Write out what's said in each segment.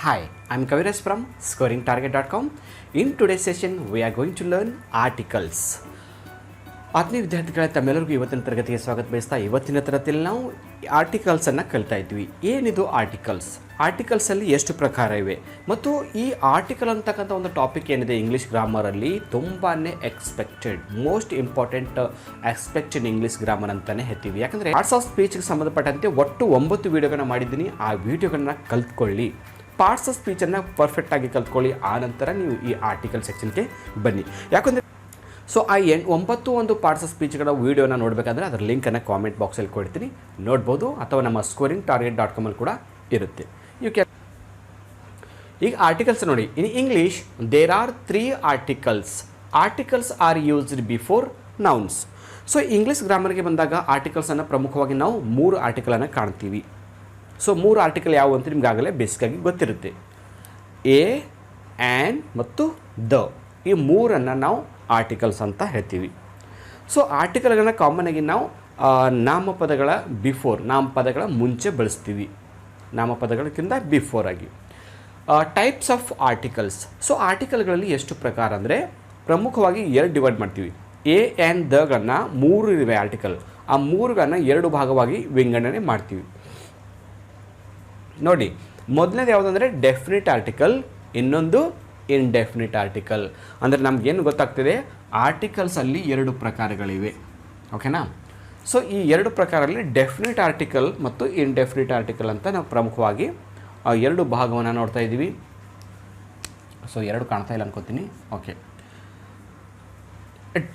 Hi, I'm Kaviraj from scoringtarget.com. In today's session, we are going to learn articles. ಆತ್ಮೀಯ ವಿದ್ಯಾರ್ಥಿಗಳ ತಮ್ಮೆಲ್ಲರಿಗೂ ಇವತ್ತಿನ ತರಗತಿಗೆ ಸ್ವಾಗತ ಬಯಸ್ತಾ ಇವತ್ತಿನ ತರಗತಿಯಲ್ಲಿ ನಾವು ಆರ್ಟಿಕಲ್ಸನ್ನು ಕಲಿತಾ ಇದ್ವಿ. ಏನಿದು ಆರ್ಟಿಕಲ್ಸಲ್ಲಿ ಎಷ್ಟು ಪ್ರಕಾರ ಇವೆ ಮತ್ತು ಈ ಆರ್ಟಿಕಲ್ ಅಂತಕ್ಕಂಥ ಒಂದು ಟಾಪಿಕ್ ಏನಿದೆ ಇಂಗ್ಲೀಷ್ ಗ್ರಾಮರಲ್ಲಿ ತುಂಬಾ most important aspect in English grammar ಅಂತಲೇ ಹೇಳ್ತೀವಿ. ಯಾಕಂದರೆ ಪಾರ್ಟ್ಸ್ ಆಫ್ ಸ್ಪೀಚ್ಗೆ ಸಂಬಂಧಪಟ್ಟಂತೆ ಒಟ್ಟು 9 ವಿಡಿಯೋಗಳನ್ನ ಮಾಡಿದ್ದೀನಿ. ಆ ವಿಡಿಯೋಗಳನ್ನ ಕಲ್ತ್ಕೊಳ್ಳಿ, ಪಾರ್ಟ್ಸ್ ಆಫ್ ಸ್ಪೀಚನ್ನು ಪರ್ಫೆಕ್ಟಾಗಿ ಕಲ್ತ್ಕೊಳ್ಳಿ. ಆ ನಂತರ ನೀವು ಈ ಆರ್ಟಿಕಲ್ ಸೆಕ್ಷನ್ಗೆ ಬನ್ನಿ. ಯಾಕಂದರೆ ಸೊ ಆ 9 ಪಾರ್ಟ್ಸ್ ಆಫ್ ಸ್ಪೀಚ್ಗಳ ವೀಡಿಯೋನ ನೋಡಬೇಕಾದ್ರೆ ಅದರ ಲಿಂಕನ್ನು ಕಾಮೆಂಟ್ ಬಾಕ್ಸಲ್ಲಿ ಕೊಡ್ತೀನಿ, ನೋಡ್ಬೋದು. ಅಥವಾ ನಮ್ಮ scoringtarget.com ಅಲ್ಲಿ ಕೂಡ ಇರುತ್ತೆ. You can. ಈಗ ಆರ್ಟಿಕಲ್ಸ್ ನೋಡಿ. In English there are 3 articles are used before nouns. So English ಗ್ರಾಮರ್ಗೆ ಬಂದಾಗ ಆರ್ಟಿಕಲ್ಸನ್ನು ಪ್ರಮುಖವಾಗಿ ನಾವು 3 ಆರ್ಟಿಕಲನ್ನು ಕಾಣ್ತೀವಿ. ಸೊ 3 ಆರ್ಟಿಕಲ್ ಯಾವುವು ಅಂತ ನಿಮ್ಗಾಗಲೇ ಬೇಸಿಕಾಗಿ ಗೊತ್ತಿರುತ್ತೆ. ಎ, ಆ್ಯನ್ ಮತ್ತು ದ, ಈ 3 ನಾವು ಆರ್ಟಿಕಲ್ಸ್ ಅಂತ ಹೇಳ್ತೀವಿ. ಸೊ ಆರ್ಟಿಕಲ್ಗಳನ್ನ ಕಾಮನ್ ಆಗಿ ನಾವು ನಾಮಪದಗಳ ಮುಂಚೆ ಬಳಸ್ತೀವಿ, ನಾಮಪದಗಳಕ್ಕಿಂತ ಬಿಫೋರ್ ಆಗಿ. Types of articles. ಸೊ ಆರ್ಟಿಕಲ್ಗಳಲ್ಲಿ ಎಷ್ಟು ಪ್ರಕಾರ ಅಂದರೆ ಪ್ರಮುಖವಾಗಿ 2 ಡಿವೈಡ್ ಮಾಡ್ತೀವಿ. ಎ ಆ್ಯಂಡ್ ದಗಳನ್ನು 3 ಇವೆ ಆರ್ಟಿಕಲ್. ಆ 3ಗಳನ್ನು 2 ಭಾಗವಾಗಿ ವಿಂಗಡಣೆ ಮಾಡ್ತೀವಿ. ನೋಡಿ, ಮೊದಲನೇದು ಯಾವುದಂದರೆ ಡೆಫಿನಿಟ್ ಆರ್ಟಿಕಲ್, ಇನ್ನೊಂದು ಇನ್ಡೆಫಿನಿಟ್ ಆರ್ಟಿಕಲ್. ಅಂದರೆ ನಮಗೇನು ಗೊತ್ತಾಗ್ತಿದೆ, ಆರ್ಟಿಕಲ್ಸಲ್ಲಿ 2 ಪ್ರಕಾರಗಳಿವೆ. ಓಕೆನಾ? ಸೊ ಈ 2 ಪ್ರಕಾರದಲ್ಲಿ ಡೆಫಿನಿಟ್ ಆರ್ಟಿಕಲ್ ಮತ್ತು ಇನ್ಡೆಫಿನಿಟ್ ಆರ್ಟಿಕಲ್ ಅಂತ ನಾವು ಪ್ರಮುಖವಾಗಿ 2 ಭಾಗವನ್ನು ನೋಡ್ತಾ ಇದ್ದೀವಿ. ಸೊ 2 ಕಾಣ್ತಾ ಇಲ್ಲ ಅನ್ಕೋತೀನಿ. ಓಕೆ,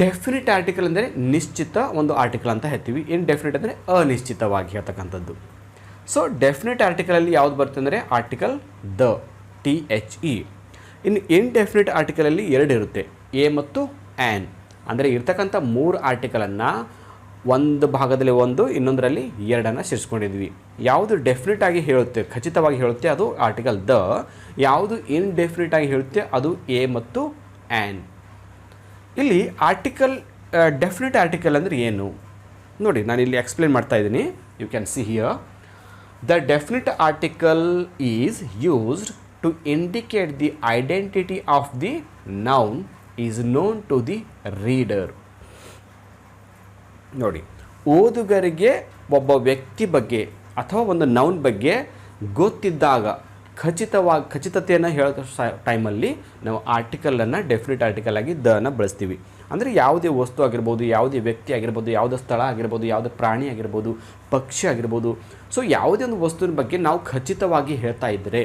ಡೆಫಿನಿಟ್ ಆರ್ಟಿಕಲ್ ಅಂದರೆ ನಿಶ್ಚಿತ ಒಂದು ಆರ್ಟಿಕಲ್ ಅಂತ ಹೇಳ್ತೀವಿ. ಇನ್ಡೆಫಿನಿಟ್ ಅಂದರೆ ಅನಿಶ್ಚಿತವಾಗಿ ಹೇಳ್ತಕ್ಕಂಥದ್ದು. ಸೊ ಡೆಫಿನಿಟ್ ಆರ್ಟಿಕಲಲ್ಲಿ ಯಾವುದು ಬರುತ್ತೆ ಅಂದರೆ ಆರ್ಟಿಕಲ್ ದ, THE. ಇನ್ನು ಇನ್ಡೆಫಿನಿಟ್ ಆರ್ಟಿಕಲಲ್ಲಿ 2 ಇರುತ್ತೆ, ಎ ಮತ್ತು ಆ್ಯನ್. ಅಂದರೆ ಇರ್ತಕ್ಕಂಥ 3 ಆರ್ಟಿಕಲನ್ನು ಒಂದು ಭಾಗದಲ್ಲಿ 1, ಇನ್ನೊಂದರಲ್ಲಿ 2 ಸೇರಿಸ್ಕೊಂಡಿದ್ವಿ. ಯಾವುದು ಡೆಫಿನಿಟ್ ಆಗಿ ಹೇಳುತ್ತೆ, ಖಚಿತವಾಗಿ ಹೇಳುತ್ತೆ, ಅದು ಆರ್ಟಿಕಲ್ ದ. ಯಾವುದು ಇನ್ಡೆಫಿನಿಟ್ ಆಗಿ ಹೇಳುತ್ತೆ ಅದು ಎ ಮತ್ತು ಆ್ಯನ್. ಇಲ್ಲಿ ಡೆಫಿನಿಟ್ ಆರ್ಟಿಕಲ್ ಅಂದರೆ ಏನು ನೋಡಿ, ನಾನು ಇಲ್ಲಿ ಎಕ್ಸ್ಪ್ಲೇನ್ ಮಾಡ್ತಾ ಇದ್ದೀನಿ. You can see here. The definite article is used to indicate the identity of the noun is known to the reader. ನೋಡಿ, ಒಬ್ಬ ವ್ಯಕ್ತಿ ಬಗ್ಗೆ ಅಥವಾ ಒಂದು ನೌನ್ ಬಗ್ಗೆ ಗೊತ್ತಿದ್ದಾಗ ಖಚಿತತೆಯನ್ನು ಹೇಳೋ ಟೈಮಲ್ಲಿ ನಾವು ಆರ್ಟಿಕಲನ್ನು ಡೆಫಿನಿಟ್ ಆರ್ಟಿಕಲ್ ಆಗಿ ದನ ಬಳಸ್ತೀವಿ. ಅಂದರೆ ಯಾವುದೇ ವಸ್ತು ಆಗಿರ್ಬೋದು, ಯಾವುದೇ ವ್ಯಕ್ತಿ ಆಗಿರ್ಬೋದು, ಯಾವುದೇ ಸ್ಥಳ ಆಗಿರ್ಬೋದು, ಯಾವುದೇ ಪ್ರಾಣಿ ಆಗಿರ್ಬೋದು, ಪಕ್ಷಿ ಆಗಿರ್ಬೋದು. ಸೊ ಯಾವುದೇ ಒಂದು ವಸ್ತುವಿನ ಬಗ್ಗೆ ನಾವು ಖಚಿತವಾಗಿ ಹೇಳ್ತಾ ಇದ್ದರೆ,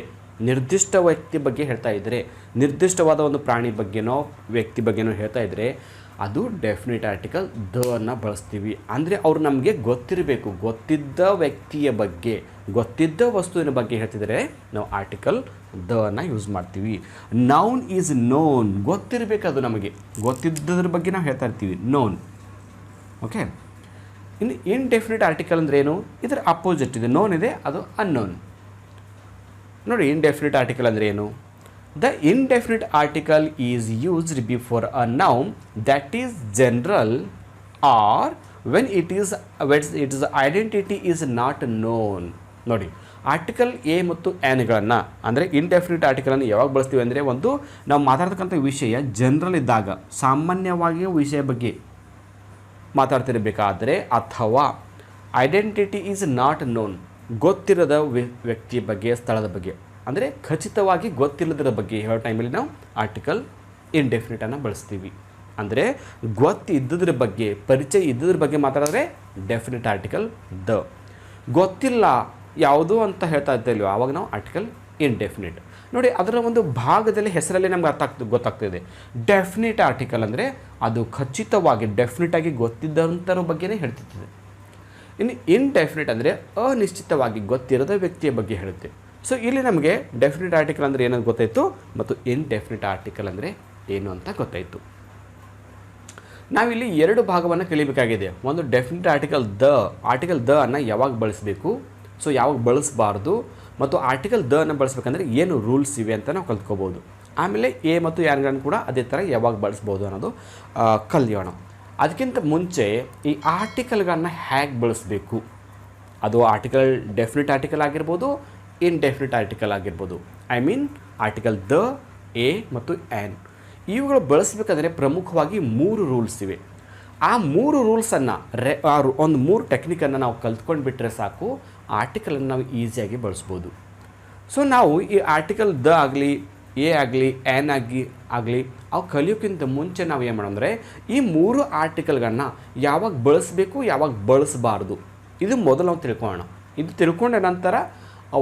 ನಿರ್ದಿಷ್ಟ ವ್ಯಕ್ತಿ ಬಗ್ಗೆ ಹೇಳ್ತಾ ಇದ್ದರೆ, ನಿರ್ದಿಷ್ಟವಾದ ಒಂದು ಪ್ರಾಣಿ ಬಗ್ಗೆನೋ ವ್ಯಕ್ತಿ ಬಗ್ಗೆನೋ ಹೇಳ್ತಾ ಇದ್ದರೆ ಅದು ಡೆಫಿನಿಟ್ ಆರ್ಟಿಕಲ್ ದ ಅನ್ನು ಬಳಸ್ತೀವಿ. ಅಂದರೆ ಅವರು ನಮಗೆ ಗೊತ್ತಿರಬೇಕು, ಗೊತ್ತಿದ್ದ ವ್ಯಕ್ತಿಯ ಬಗ್ಗೆ, ಗೊತ್ತಿದ್ದ ವಸ್ತುವಿನ ಬಗ್ಗೆ ಹೇಳ್ತಿದ್ರೆ ನಾವು ಆರ್ಟಿಕಲ್ ದ ಅನ್ನು ಯೂಸ್ ಮಾಡ್ತೀವಿ. ನೌನ್ ಈಸ್ ನೋನ್, ಗೊತ್ತಿರಬೇಕು, ಅದು ನಮಗೆ ಗೊತ್ತಿದ್ದದ್ರ ಬಗ್ಗೆ ನಾವು ಹೇಳ್ತಾ ಇರ್ತೀವಿ, ನೋನ್. ಓಕೆ. ಇನ್ನು ಇನ್ಡೆಫಿನಿಟ್ ಆರ್ಟಿಕಲ್ ಅಂದರೆ ಏನು? ಇದರ ಅಪೋಸಿಟ್ ಇದೆ, ನೋನ್ ಇದೆ, ಅದು ಅನ್ನೋನ್. ನೋಡಿ, ಇನ್ಡೆಫಿನಿಟ್ ಆರ್ಟಿಕಲ್ ಅಂದರೆ ಏನು? The indefinite article is used before a noun that is general or when its identity is not known. ನೋಡಿ, ಆರ್ಟಿಕಲ್ ಎ ಮತ್ತು ಆ್ಯನ್ಗಳನ್ನು ಅಂದರೆ ಇನ್ಡೆಫಿನಿಟ್ ಆರ್ಟಿಕಲನ್ನು ಯಾವಾಗ ಬಳಸ್ತೀವಿ ಅಂದರೆ, ಒಂದು ನಾವು ಮಾತಾಡ್ತಕ್ಕಂಥ ವಿಷಯ ಜನರಲ್ ಇದ್ದಾಗ, ಸಾಮಾನ್ಯವಾಗಿ ವಿಷಯ ಬಗ್ಗೆ ಮಾತಾಡ್ತಿರಬೇಕಾದ್ರೆ, ಅಥವಾ ಐಡೆಂಟಿಟಿ ಈಸ್ ನಾಟ್ ನೋನ್, ಗೊತ್ತಿರದ ವ್ಯಕ್ತಿಯ ಬಗ್ಗೆ, ಸ್ಥಳದ ಬಗ್ಗೆ, ಅಂದರೆ ಖಚಿತವಾಗಿ ಗೊತ್ತಿಲ್ಲದರ ಬಗ್ಗೆ ಹೇಳೋ ಟೈಮಲ್ಲಿ ನಾವು ಆರ್ಟಿಕಲ್ ಇನ್ಡೆಫಿನಿಟನ್ನು ಬಳಸ್ತೀವಿ. ಅಂದರೆ ಗೊತ್ತಿದ್ದದ್ರ ಬಗ್ಗೆ, ಪರಿಚಯ ಇದ್ದದ್ರ ಬಗ್ಗೆ ಮಾತಾಡಿದ್ರೆ ಡೆಫಿನಿಟ್ ಆರ್ಟಿಕಲ್ ದ. ಗೊತ್ತಿಲ್ಲ ಯಾವುದು ಅಂತ ಹೇಳ್ತಾ ಇದ್ದಲ್ವ, ಆವಾಗ ನಾವು ಆರ್ಟಿಕಲ್ ಇನ್ಡೆಫಿನಿಟ್. ನೋಡಿ, ಅದರ ಒಂದು ಭಾಗದಲ್ಲಿ ಹೆಸರಲ್ಲಿ ನಮ್ಗೆ ಗೊತ್ತಾಗ್ತಿದೆ. ಡೆಫಿನಿಟ್ ಆರ್ಟಿಕಲ್ ಅಂದರೆ ಅದು ಖಚಿತವಾಗಿ ಡೆಫಿನಿಟಾಗಿ ಗೊತ್ತಿದ್ದಂಥರ ಬಗ್ಗೆನೇ ಹೇಳ್ತಿರ್ತದೆ. ಇನ್ನು ಇನ್ಡೆಫಿನಿಟ್ ಅಂದರೆ ಅನಿಶ್ಚಿತವಾಗಿ ಗೊತ್ತಿರದ ವ್ಯಕ್ತಿಯ ಬಗ್ಗೆ ಹೇಳುತ್ತೆ. ಸೊ ಇಲ್ಲಿ ನಮಗೆ ಡೆಫಿನಿಟ್ ಆರ್ಟಿಕಲ್ ಅಂದರೆ ಏನಂತ ಗೊತ್ತಾಯಿತು ಮತ್ತು ಇನ್ಡೆಫಿನಿಟ್ ಆರ್ಟಿಕಲ್ ಅಂದರೆ ಏನು ಅಂತ ಗೊತ್ತಾಯಿತು. ನಾವಿಲ್ಲಿ 2 ಭಾಗವನ್ನು ಕಲಿಬೇಕಾಗಿದೆ. ಒಂದು ಡೆಫಿನಿಟ್ ಆರ್ಟಿಕಲ್ ದ ಅನ್ನು ಯಾವಾಗ ಬಳಸಬೇಕು, ಸೊ ಯಾವಾಗ ಬಳಸಬಾರ್ದು, ಮತ್ತು ಆರ್ಟಿಕಲ್ ದ ಅನ್ನು ಬಳಸಬೇಕಂದ್ರೆ ಏನು ರೂಲ್ಸ್ ಇವೆ ಅಂತ ನಾವು ಕಲ್ತ್ಕೋಬೋದು. ಆಮೇಲೆ ಎ ಮತ್ತು ಆ್ಯನ್ಗಳನ್ನು ಕೂಡ ಅದೇ ಥರ ಯಾವಾಗ ಬಳಸ್ಬೋದು ಅನ್ನೋದು ಕಲಿಯೋಣ. ಅದಕ್ಕಿಂತ ಮುಂಚೆ ಈ ಆರ್ಟಿಕಲ್ಗಳನ್ನ ಹೇಗೆ ಬಳಸಬೇಕು, ಅದು ಆರ್ಟಿಕಲ್ ಡೆಫಿನಿಟ್ ಆರ್ಟಿಕಲ್ ಆಗಿರ್ಬೋದು, ಇನ್ಡೆಫಿನಿಟ್ ಆರ್ಟಿಕಲ್ ಆಗಿರ್ಬೋದು. I mean article the, A ಮತ್ತು ಆ್ಯನ್. ಇವುಗಳು ಬಳಸಬೇಕಾದ್ರೆ ಪ್ರಮುಖವಾಗಿ 3 ರೂಲ್ಸ್ ಇವೆ. ಆ 3 ರೂಲ್ಸನ್ನು ಒಂದು 3 ಟೆಕ್ನಿಕನ್ನು ನಾವು ಕಲ್ತ್ಕೊಂಡು ಬಿಟ್ಟರೆ ಸಾಕು, ಆರ್ಟಿಕಲನ್ನು ನಾವು ಈಸಿಯಾಗಿ ಬಳಸ್ಬೋದು. ಸೊ ನಾವು ಈ ಆರ್ಟಿಕಲ್ ದ ಆಗಲಿ, ಎ ಆಗಲಿ, ಆ್ಯನ್ ಆಗಲಿ ಅವು ಕಲಿಯೋಕ್ಕಿಂತ ಮುಂಚೆ ನಾವು ಏನು ಮಾಡೋಂದರೆ ಈ 3 ಆರ್ಟಿಕಲ್ಗಳನ್ನ ಯಾವಾಗ ಬಳಸಬೇಕು, ಯಾವಾಗ ಬಳಸಬಾರ್ದು, ಇದು ಮೊದಲು ನಾವು ತಿಳ್ಕೊಳ್ಳೋಣ. ಇದು ತಿಳ್ಕೊಂಡ ನಂತರ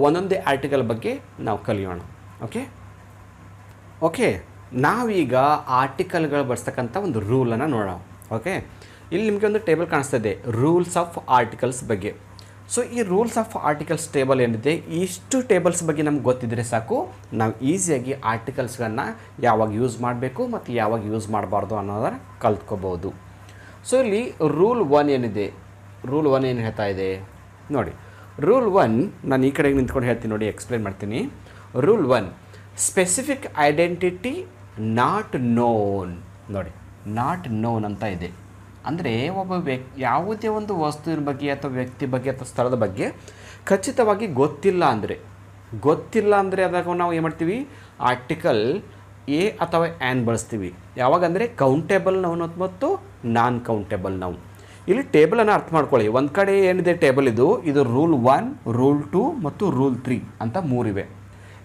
ಒಂದೊಂದೇ ಆರ್ಟಿಕಲ್ ಬಗ್ಗೆ ನಾವು ಕಲಿಯೋಣ. ಓಕೆ ನಾವೀಗ ಆರ್ಟಿಕಲ್ಗಳು ಬಳಸ್ತಕ್ಕಂಥ ಒಂದು ರೂಲನ್ನು ನೋಡೋಣ. ಓಕೆ, ಇಲ್ಲಿ ನಿಮಗೆ ಒಂದು ಟೇಬಲ್ ಕಾಣಿಸ್ತಾ ಇದೆ, ರೂಲ್ಸ್ ಆಫ್ ಆರ್ಟಿಕಲ್ಸ್ ಬಗ್ಗೆ. ಸೊ ಈ ರೂಲ್ಸ್ ಆಫ್ ಆರ್ಟಿಕಲ್ಸ್ ಟೇಬಲ್ ಏನಿದೆ, ಇಷ್ಟು ಟೇಬಲ್ಸ್ ಬಗ್ಗೆ ನಮ್ಗೆ ಗೊತ್ತಿದ್ದರೆ ಸಾಕು, ನಾವು ಈಸಿಯಾಗಿ ಆರ್ಟಿಕಲ್ಸ್ಗಳನ್ನು ಯಾವಾಗ ಯೂಸ್ ಮಾಡಬೇಕು ಮತ್ತು ಯಾವಾಗ ಯೂಸ್ ಮಾಡಬಾರ್ದು ಅನ್ನೋದನ್ನು ಕಲ್ತ್ಕೋಬೋದು. ಸೊ ಇಲ್ಲಿ ರೂಲ್ 1 ಏನಿದೆ, ರೂಲ್ 1 ಏನು ಹೇಳ್ತಾ ಇದೆ ನೋಡಿ. ರೂಲ್ 1 ನಾನು ಈ ಕಡೆಗೆ ನಿಂತ್ಕೊಂಡು ಹೇಳ್ತೀನಿ ನೋಡಿ, ಎಕ್ಸ್ಪ್ಲೇನ್ ಮಾಡ್ತೀನಿ. Rule 1, specific identity not non. ನೋಡಿ, ನಾಟ್ ನೋನ್ ಅಂತ ಇದೆ. ಅಂದರೆ ಒಬ್ಬ ಯಾವುದೇ ಒಂದು ವಸ್ತುವಿನ ಬಗ್ಗೆ ಅಥವಾ ವ್ಯಕ್ತಿ ಬಗ್ಗೆ ಅಥವಾ ಸ್ಥಳದ ಬಗ್ಗೆ ಖಚಿತವಾಗಿ ಗೊತ್ತಿಲ್ಲ ಅಂದರೆ ಅದಾಗ ನಾವು ಏನು ಮಾಡ್ತೀವಿ, ಆರ್ಟಿಕಲ್ ಎ ಅಥವಾ ಆ್ಯನ್ ಬಳಸ್ತೀವಿ. ಯಾವಾಗಂದರೆ ಕೌಂಟೇಬಲ್ ನೌನ್ ಮತ್ತು ನಾನ್ ಕೌಂಟೇಬಲ್ ನೌನ್. ಇಲ್ಲಿ ಟೇಬಲನ್ನು ಅರ್ಥ ಮಾಡ್ಕೊಳ್ಳಿ. ಒಂದು ಕಡೆ ಏನಿದೆ ಟೇಬಲ್, ಇದು ರೂಲ್ 1, ರೂಲ್ 2 ಮತ್ತು ರೂಲ್ 3 ಅಂತ 3 ಇವೆ.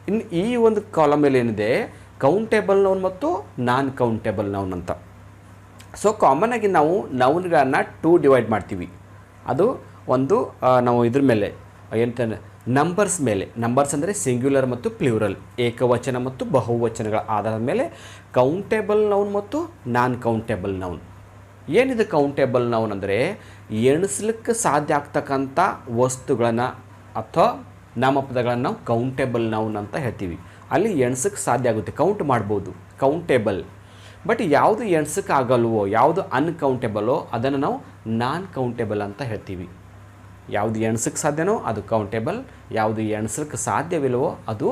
ಇನ್ನು ಈ ಒಂದು ಕಾಲಮಲ್ಲಿ ಏನಿದೆ ಕೌಂಟೇಬಲ್ ನೌನ್ ಮತ್ತು ನಾನ್ ಕೌಂಟೇಬಲ್ ನೌನ್ ಅಂತ. ಸೊ ಕಾಮನ್ನಾಗಿ ನಾವು ನೌನ್ಗಳನ್ನು 2 ಡಿವೈಡ್ ಮಾಡ್ತೀವಿ. ಅದು ಒಂದು ನಾವು ಇದ್ರ ಮೇಲೆ ಏನಂತ ನಂಬರ್ಸ್ ಮೇಲೆ, ನಂಬರ್ಸ್ ಅಂದರೆ ಸಿಂಗ್ಯುಲರ್ ಮತ್ತು ಪ್ಲೂರಲ್, ಏಕವಚನ ಮತ್ತು ಬಹುವಚನಗಳ ಆಧಾರದ ಮೇಲೆ ಕೌಂಟೇಬಲ್ ನೌನ್ ಮತ್ತು ನಾನ್ ಕೌಂಟೇಬಲ್ ನೌನ್. ಏನಿದೆ ಕೌಂಟೇಬಲ್ ನೌನ್ ಅಂದರೆ ಎಣಿಸ್ಲಿಕ್ಕೆ ಸಾಧ್ಯ ಆಗ್ತಕ್ಕಂಥ ವಸ್ತುಗಳನ್ನು ಅಥವಾ ನಾಮಪದಗಳನ್ನು ನಾವು ಕೌಂಟೇಬಲ್ ನೌನ್ ಅಂತ ಹೇಳ್ತೀವಿ. ಅಲ್ಲಿ ಎಣ್ಸಕ್ಕೆ ಸಾಧ್ಯ ಆಗುತ್ತೆ, ಕೌಂಟ್ ಮಾಡ್ಬೋದು, ಕೌಂಟೇಬಲ್. ಬಟ್ ಯಾವುದು ಎಣ್ಸಕ್ಕೆ ಆಗಲ್ವೋ, ಯಾವುದು ಅನ್ಕೌಂಟೇಬಲೋ ಅದನ್ನು ನಾವು ನಾನ್ ಕೌಂಟೇಬಲ್ ಅಂತ ಹೇಳ್ತೀವಿ. ಯಾವುದು ಎಣ್ಸಕ್ಕೆ ಸಾಧ್ಯನೋ ಅದು ಕೌಂಟೇಬಲ್, ಯಾವುದು ಎಣ್ಸಕ್ಕೆ ಸಾಧ್ಯವಿಲ್ಲವೋ ಅದು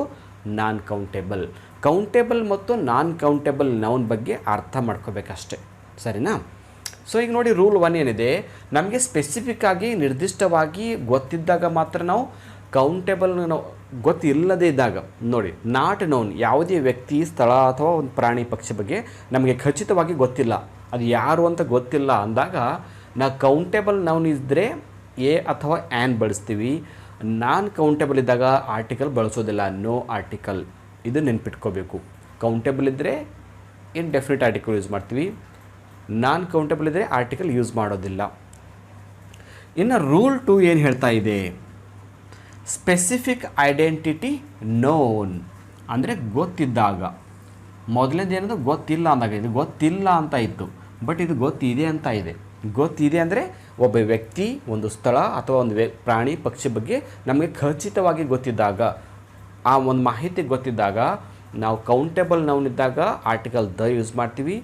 ನಾನ್ ಕೌಂಟೇಬಲ್. ಕೌಂಟೇಬಲ್ ಮತ್ತು ನಾನ್ ಕೌಂಟೇಬಲ್ ನೌನ್ ಬಗ್ಗೆ ಅರ್ಥ ಮಾಡ್ಕೋಬೇಕಷ್ಟೆ, ಸರಿನಾ? ಸೊ ಈಗ ನೋಡಿ, ರೂಲ್ 1 ಏನಿದೆ, ನಮಗೆ ಸ್ಪೆಸಿಫಿಕ್ ಆಗಿ ನಿರ್ದಿಷ್ಟವಾಗಿ ಗೊತ್ತಿದ್ದಾಗ ಮಾತ್ರ ನಾವು ಕೌಂಟೇಬಲ್, ನಾವು ಗೊತ್ತಿಲ್ಲದೇ ಇದ್ದಾಗ ನೋಡಿ, ನಾಟ್ ನೋನ್, ಯಾವುದೇ ವ್ಯಕ್ತಿ, ಸ್ಥಳ ಅಥವಾ ಒಂದು ಪ್ರಾಣಿ ಪಕ್ಷಿ ಬಗ್ಗೆ ನಮಗೆ ಖಚಿತವಾಗಿ ಗೊತ್ತಿಲ್ಲ, ಅದು ಯಾರು ಅಂತ ಗೊತ್ತಿಲ್ಲ ಅಂದಾಗ ನಾವು ಕೌಂಟೇಬಲ್ ನೌನ್ ಇದ್ದರೆ ಎ ಅಥವಾ ಆ್ಯನ್ ಬಳಸ್ತೀವಿ. ನಾನ್ ಕೌಂಟೇಬಲ್ ಇದ್ದಾಗ ಆರ್ಟಿಕಲ್ ಬಳಸೋದಿಲ್ಲ, ನೋ ಆರ್ಟಿಕಲ್. ಇದು ನೆನ್ಪಿಟ್ಕೋಬೇಕು. ಕೌಂಟೇಬಲ್ ಇದ್ದರೆ ಇನ್ಡೆಫಿನಿಟ್ ಆರ್ಟಿಕಲ್ ಯೂಸ್ ಮಾಡ್ತೀವಿ, ನಾನ್ ಕೌಂಟೇಬಲ್ ಇದ್ದರೆ ಆರ್ಟಿಕಲ್ ಯೂಸ್ ಮಾಡೋದಿಲ್ಲ. ಇನ್ನು ರೂಲ್ 2 ಏನು ಹೇಳ್ತಾ ಇದೆ, ಸ್ಪೆಸಿಫಿಕ್ ಐಡೆಂಟಿಟಿ ನೋನ್ ಅಂದರೆ ಗೊತ್ತಿದ್ದಾಗ. ಮೊದಲನೇದು ಏನದು ಗೊತ್ತಿಲ್ಲ ಅಂದಾಗ, ಇದು ಗೊತ್ತಿಲ್ಲ ಅಂತ ಇತ್ತು, ಬಟ್ ಇದು ಗೊತ್ತಿದೆ ಅಂತ ಇದೆ. ಗೊತ್ತಿದೆ ಅಂದರೆ ಒಬ್ಬ ವ್ಯಕ್ತಿ, ಒಂದು ಸ್ಥಳ ಅಥವಾ ಒಂದು ಪ್ರಾಣಿ ಪಕ್ಷಿ ಬಗ್ಗೆ ನಮಗೆ ಖಚಿತವಾಗಿ ಗೊತ್ತಿದ್ದಾಗ, ಆ ಒಂದು ಮಾಹಿತಿ ಗೊತ್ತಿದ್ದಾಗ ನಾವು ಕೌಂಟೇಬಲ್ ನೌನ್ ಇದ್ದಾಗ ಆರ್ಟಿಕಲ್ ದ ಯೂಸ್ ಮಾಡ್ತೀವಿ.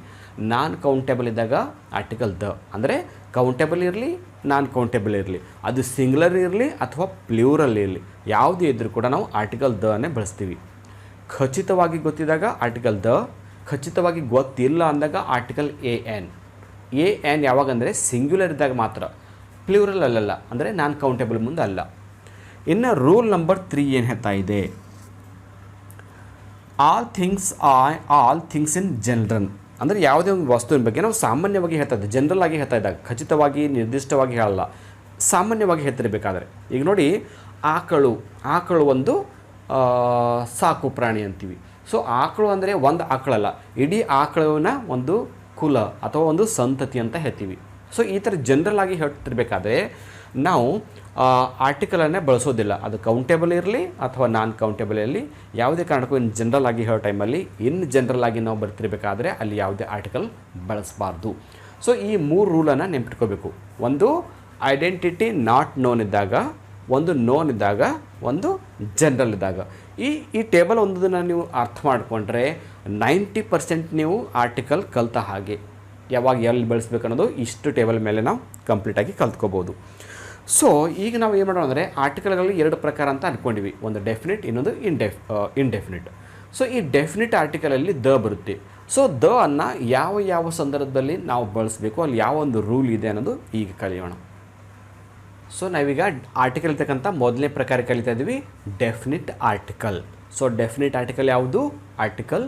ನಾನ್ ಕೌಂಟೇಬಲ್ ಇದ್ದಾಗ ಆರ್ಟಿಕಲ್ ದ, ಅಂದರೆ ಕೌಂಟೇಬಲ್ ಇರಲಿ ನಾನ್ ಕೌಂಟೇಬಲ್ ಇರಲಿ, ಅದು ಸಿಂಗ್ಯುಲರ್ ಇರಲಿ ಅಥವಾ ಪ್ಲೂರಲ್ ಇರಲಿ, ಯಾವುದೇ ಇದ್ದರೂ ಕೂಡ ನಾವು ಆರ್ಟಿಕಲ್ ದ ಅನ್ನೇ ಬಳಸ್ತೀವಿ. ಖಚಿತವಾಗಿ ಗೊತ್ತಿದ್ದಾಗ ಆರ್ಟಿಕಲ್ ದ, ಖಚಿತವಾಗಿ ಗೊತ್ತಿಲ್ಲ ಅಂದಾಗ ಆರ್ಟಿಕಲ್ ಎ ಎನ್ ಯಾವಾಗಂದರೆ ಸಿಂಗ್ಯುಲರ್ ಇದ್ದಾಗ ಮಾತ್ರ, ಪ್ಲೂರಲ್ ಅಲ್ಲಲ್ಲ, ಅಂದರೆ ನಾನ್ ಕೌಂಟೇಬಲ್ ಮುಂದೆ ಅಲ್ಲ. ಇನ್ನು ರೂಲ್ ನಂಬರ್ 3 ಏನು ಹೇಳ್ತಾ ಇದೆ, ಆಲ್ ಥಿಂಗ್ಸ್ ಇನ್ ಜನರಲ್. ಅಂದರೆ ಯಾವುದೇ ಒಂದು ವಸ್ತುವಿನ ಬಗ್ಗೆ ನಾವು ಸಾಮಾನ್ಯವಾಗಿ ಹೇಳ್ತಾ ಇದ್ದೆ, ಜನರಲ್ ಆಗಿ ಹೇಳ್ತಾ ಇದ್ದಾಗ, ಖಚಿತವಾಗಿ ನಿರ್ದಿಷ್ಟವಾಗಿ ಹೇಳಲ್ಲ, ಸಾಮಾನ್ಯವಾಗಿ ಹೇಳ್ತಿರ್ಬೇಕಾದ್ರೆ. ಈಗ ನೋಡಿ, ಆಕಳು ಒಂದು ಸಾಕು ಪ್ರಾಣಿ ಅಂತೀವಿ. ಸೊ ಆಕಳು ಅಂದರೆ ಒಂದು ಆಕಳಲ್ಲ, ಇಡೀ ಆಕಳನ್ನ ಒಂದು ಕುಲ ಅಥವಾ ಒಂದು ಸಂತತಿ ಅಂತ ಹೇಳ್ತೀವಿ. ಸೊ ಈ ಥರ ಜನರಲ್ ಆಗಿ ಹೇಳ್ತಿರ್ಬೇಕಾದ್ರೆ ನಾವು ಆರ್ಟಿಕಲನ್ನೇ ಬಳಸೋದಿಲ್ಲ, ಅದು ಕೌಂಟೇಬಲ್ ಇರಲಿ ಅಥವಾ ನಾನ್ ಕೌಂಟೇಬಲ್ ಇರಲಿ. ಯಾವುದೇ ಕಾರಣಕ್ಕೂ ಇನ್ನು ಜನರಲ್ ಆಗಿ ಹೇಳೋ ಟೈಮಲ್ಲಿ ಜನರಲ್ ಆಗಿ ನಾವು ಬರ್ತಿರ್ಬೇಕಾದ್ರೆ ಅಲ್ಲಿ ಯಾವುದೇ ಆರ್ಟಿಕಲ್ ಬಳಸಬಾರ್ದು. ಸೊ ಈ 3 ರೂಲನ್ನು ನೆನ್ಪಿಟ್ಕೋಬೇಕು. ಒಂದು ಐಡೆಂಟಿಟಿ ನಾಟ್ ನೋನ್ ಇದ್ದಾಗ, ಒಂದು ನೋನ್ ಇದ್ದಾಗ, ಒಂದು ಜನರಲ್ ಇದ್ದಾಗ. ಈ ಟೇಬಲ್ ಒಂದನ್ನು ನೀವು ಅರ್ಥ ಮಾಡಿಕೊಂಡ್ರೆ 90% ನೀವು ಆರ್ಟಿಕಲ್ ಕಲಿತ ಹಾಗೆ. ಯಾವಾಗ ಎಲ್ಲಿ ಬಳಸಬೇಕು ಅನ್ನೋದು ಇಷ್ಟು ಟೇಬಲ್ ಮೇಲೆ ನಾವು ಕಂಪ್ಲೀಟಾಗಿ ಕಲ್ತ್ಕೋಬೋದು. ಸೊ ಈಗ ನಾವು ಏನು ಮಾಡೋಣ ಅಂದರೆ, ಆರ್ಟಿಕಲ್ಗಳಲ್ಲಿ 2 ಪ್ರಕಾರ ಅಂತ ಅಂದ್ಕೊಂಡಿವಿ, ಒಂದು ಡೆಫಿನಿಟ್, ಇನ್ನೊಂದು ಇನ್ಡೆಫಿನಿಟ್. ಸೊ ಈ ಡೆಫಿನಿಟ್ ಆರ್ಟಿಕಲಲ್ಲಿ ದ ಬರುತ್ತೆ, ಸೊ ದ ಅನ್ನು ಯಾವ ಯಾವ ಸಂದರ್ಭದಲ್ಲಿ ನಾವು ಬಳಸಬೇಕು, ಅಲ್ಲಿ ಯಾವ ಒಂದು ರೂಲ್ ಇದೆ ಅನ್ನೋದು ಈಗ ಕಲಿಯೋಣ. ಸೊ ನಾವೀಗ ಆರ್ಟಿಕಲ್ ಇರ್ತಕ್ಕಂಥ ಮೊದಲನೇ ಪ್ರಕಾರ ಕಲಿತಾ ಇದ್ದೀವಿ definite article. So definite article ಯಾವುದು? ಆರ್ಟಿಕಲ್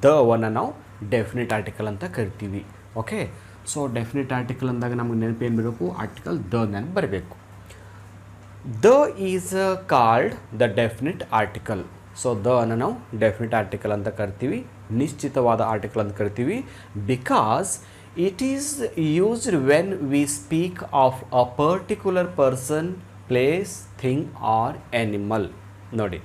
ದ ಅನ್ನು ನಾವು ಡೆಫಿನಿಟ್ ಆರ್ಟಿಕಲ್ ಅಂತ ಕರಿತೀವಿ. ಓಕೆ, ಸೊ ಡೆಫಿನಿಟ್ ಆರ್ಟಿಕಲ್ ಅಂದಾಗ ನಮಗೆ ನೆನಪು ಏನು ಬರಬೇಕು? ಆರ್ಟಿಕಲ್ ದ ನೆನಪು ಬರಬೇಕು. The is called the definite article. So the ಅನ್ನು ನಾವು ಡೆಫಿನಿಟ್ ಆರ್ಟಿಕಲ್ ಅಂತ ಕರಿತೀವಿ, ನಿಶ್ಚಿತವಾದ ಆರ್ಟಿಕಲ್ ಅಂತ ಕರಿತೀವಿ. Because it is used when we speak of a particular person, place, thing R animal. ನೋಡಿ,